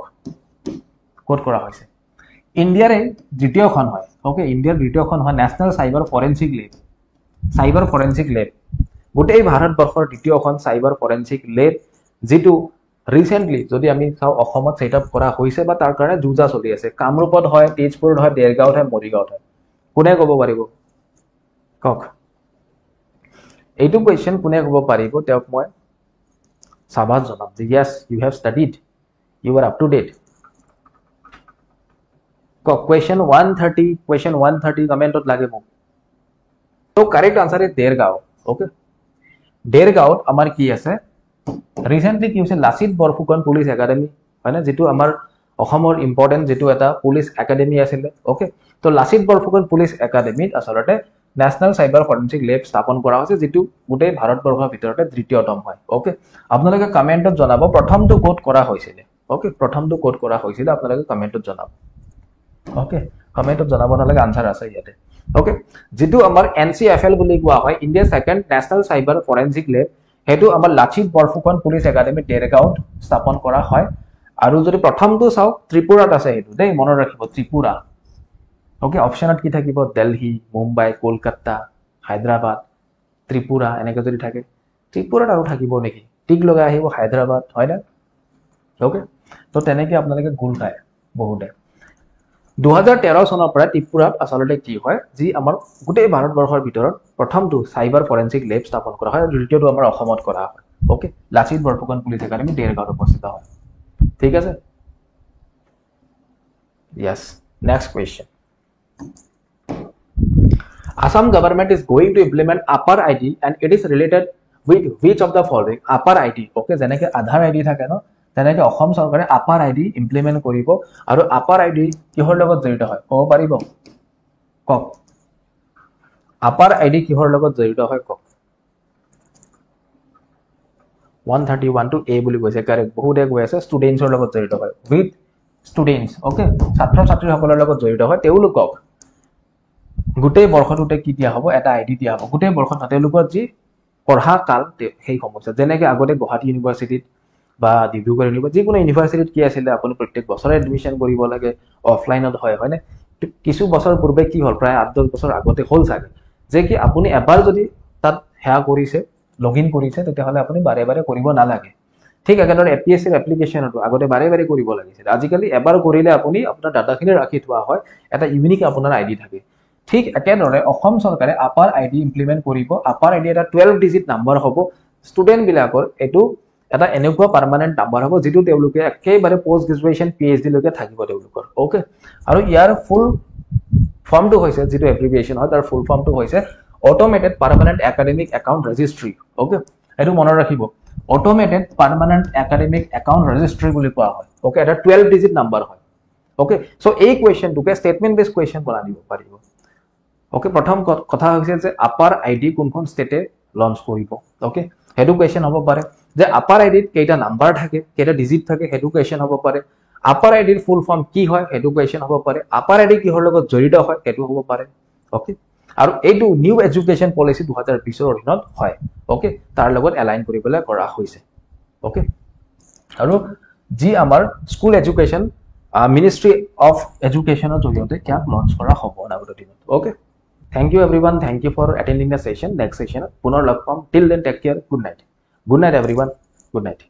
কোড কৰা হৈছে ইণ্ডিয়াৰ দ্বিতীয়খন হয় ওকে ইণ্ডিয়াৰ দ্বিতীয়খন হয় ন্যাশনাল সাইবাৰ ফৰেনসিক ল্যাব গোটেই ভাৰতবৰ্ষৰ দ্বিতীয়খন সাইবাৰ ফৰেনসিক ল্যাব যেটো ৰিসেন্টলি যদি আমি চাও অসমত সেট আপ কৰা হৈছে বা তাৰ কাৰণে যুজা চলি আছে কামৰূপত হয় তেজপুৰত হয় দেৰগাঁৱত হয় মৰিগাঁৱত হয় কোনে ক'ব পাৰিব কক এইটো কোৱেশ্চন কোনে ক'ব পাৰিব তেওঁক মই সাবাস জনাম যে yes you have studied you are up to date Coke question 130 কমেন্টত লাগে মোক তো correct answer is Dergaon okay দেৰগাঁৱত আমাৰ কি আছে ৰিসেন্টলি কি হৈছে লাচিত বৰফুকন পুলিচ একাডেমি হয় না যেটো আমাৰ অসমৰ ইম্পৰ্টেন্ট যেটো এটা পুলিচ একাডেমি আছিল ওকে তো লাচিত বৰফুকন পুলিচ একাডেমিত আসলতে ন্যাশনাল সাইবাৰ ফৰেন্সিক ল্যাব স্থাপন কৰা হৈছে যেটো গোটেই ভাৰতবৰ্ষৰ ভিতৰতে দ্বিতীয়তম হয় ওকে আপোনালোকে কমেন্টত জনাব প্ৰথমটো কোড কৰা হৈছিল ওকে প্ৰথমটো কোড কৰা হৈছিল আপোনালোকে কমেন্টত জনাব ওকে কমেন্টত জনাব নালাগে আনসাৰ আছে ইয়াতে ওকে যেটো আমাৰ এনসিএফএল বুলি কোৱা হয় India second national cyber forensic lab হেতু আমাৰ লাচিত বৰফুকন পুলিচ একাডেমি দেৰগাঁৱত স্থাপন কৰা হয় আৰু যদি প্ৰথমটো চাও ত্ৰিপুৰাত আছে হেতু দেই মনত ৰাখিব ত্ৰিপুৰা ওকে অপশনত কি থাকিব দিল্লী মুম্বাই কলকাতা হায়দৰাবাদ ত্ৰিপুৰা এনেকৈ যদি থাকে ত্ৰিপুৰাত আৰু থাকিব নেকি টিক লগাই আহিব হায়দৰাবাদ হয় না ওকে তো তেনেকৈ আপোনালোকে গুল খায় বহুতে 2013 চনৰ পৰা ত্ৰিপুৰাত আসলতে কি হয় যি আমাৰ গোটেই ভাৰতবৰ্ষৰ ভিতৰত প্ৰথমটো সাইবাৰ ফৰেন্সিক ল্যাব স্থাপন কৰা হয় দ্বিতীয়টো আমাৰ অসমত কৰা হয় okay Lachit Borphukan police academy দেৰগাঁৱত উপস্থিত হয় ঠিক আছে yes next question Assam government is going to implement upper ID and it is related with which of the following upper ID okay যেনেকৈ আধাৰ ID থাকে ন তেনেকৈ অসম চৰকাৰে আপাৰ আইডি ইমপ্লিমেন্ট কৰিব আৰু আপাৰ আইডি কিহৰ লগত জড়িত হয় ক'ব পাৰিব কক আপাৰ আইডি কিহৰ লগত জড়িত হয় কক 131 to A বুলি কৈছে কাৰেক্ট বহুতে কৈ আছে ষ্টুডেন্টছৰ লগত জড়িত হয় উইথ ষ্টুডেন্টছ ওকে ছাত্ৰ ছাত্ৰীসকলৰ লগত জড়িত হয় তেওঁলোকক গোটেই বৰ্ষটোতে কি দিয়া হ'ব এটা আইডি দিয়া হ'ব গোটেই বৰ্ষত তেওঁলোকৰ যি পঢ়া কাল সেই সমস্যা যেনেকৈ আগতে গুৱাহাটী ইউনিভাৰ্চিটিত বা ডিব্ৰুগড় ইউনিভাৰ্চিটি যিকোনো ইউনিভাৰ্চিটিত কি আছিল আপুনি প্ৰত্যেক বছৰে এডমিশন কৰিব লাগে অফলাইনত হয় হয়নে কিছু বছৰ পূৰ্বে কি হ'ল প্ৰায় 8-10 বছৰ আগতে হ'ল চাগে যে কি আপুনি এবাৰ যদি তাত হেয়া কৰিছে লগইন কৰিছে তেতিয়াহ'লে আপুনি বাৰে বাৰে কৰিব নালাগে ঠিক একেদৰে এপিএসসিৰ এপ্লিকেশনটো আগতে বাৰে বাৰে কৰিব লাগিছিল আজিকালি এবাৰ কৰিলে আপুনি আপোনাৰ ডাটাখিনি ৰাখি থোৱা হয় এটা ইউনিক আপোনাৰ আইডি থাকে ঠিক একেদৰে অসম চৰকাৰে আপাৰ আইডি ইমপ্লিমেন্ট কৰিব আপাৰ আইডি এটা 12 ডিজিট নাম্বাৰ হ'ব ষ্টুডেন্ট বিলাকৰ এটো এটা এনেকুৱা পাৰ্মানেন্ট নাম্বাৰ হ'ব যেটো তেওঁলোকে একেবাৰে পোষ্ট গ্ৰেজুৱেচন পিএইচডি লৈকে থাকিব তেওঁলোকৰ ওকে আৰু ইয়াৰ ফুল ফৰ্মটো হৈছে যেটো এব্ৰিভিয়েচন হয় তাৰ ফুল ফৰ্মটো হৈছে automated permanent academic account registry okay এটো মনত ৰাখিব automated permanent academic account registry বুলি কোৱা হয় ওকে এটা 12 ডিজিট নাম্বাৰ হয় ওকে সো এই কোৱেশ্চনটোকে স্টেটমেন্ট বেস কোৱেশ্চন বনাই দিব পাৰিব ওকে প্ৰথম কথা হৈছে যে আপাৰ আইডি কোনখন ষ্টেটে লঞ্চ কৰিব ওকে হেতু কোৱেশ্চন হ'ব পাৰে যে আপাৰ আইডিত কেইটা নাম্বাৰ থাকে কেইটা ডিজিট থাকে হেতু কোৱেশ্চন হ'ব পাৰে আপাৰ আইডিৰ ফুল ফৰ্ম কি হয় হেতু কোৱেশ্চন হ'ব পাৰে আপাৰ আইডি কিহৰ লগত জড়িত হয় হেতু হ'ব পাৰে ওকে আৰু এইটো নিউ এডুকেশ্যন পলিসি 2020 ৰ অধীনত হয় ওকে তাৰ লগত এলাইন কৰিবলৈ কৰা হৈছে ওকে আৰু যি আমাৰ স্কুল এডুকেশ্যন মিনিষ্ট্ৰি অফ এডুকেশ্যনৰ জৰিয়তে ক্যাম্প লঞ্চ কৰা হ'ব অনাগত দিনত okay Thank you everyone. Thank you for attending the session. Next session, পুনৰ লগ পাম. Till then, take care. Good night. Good night everyone. Good night.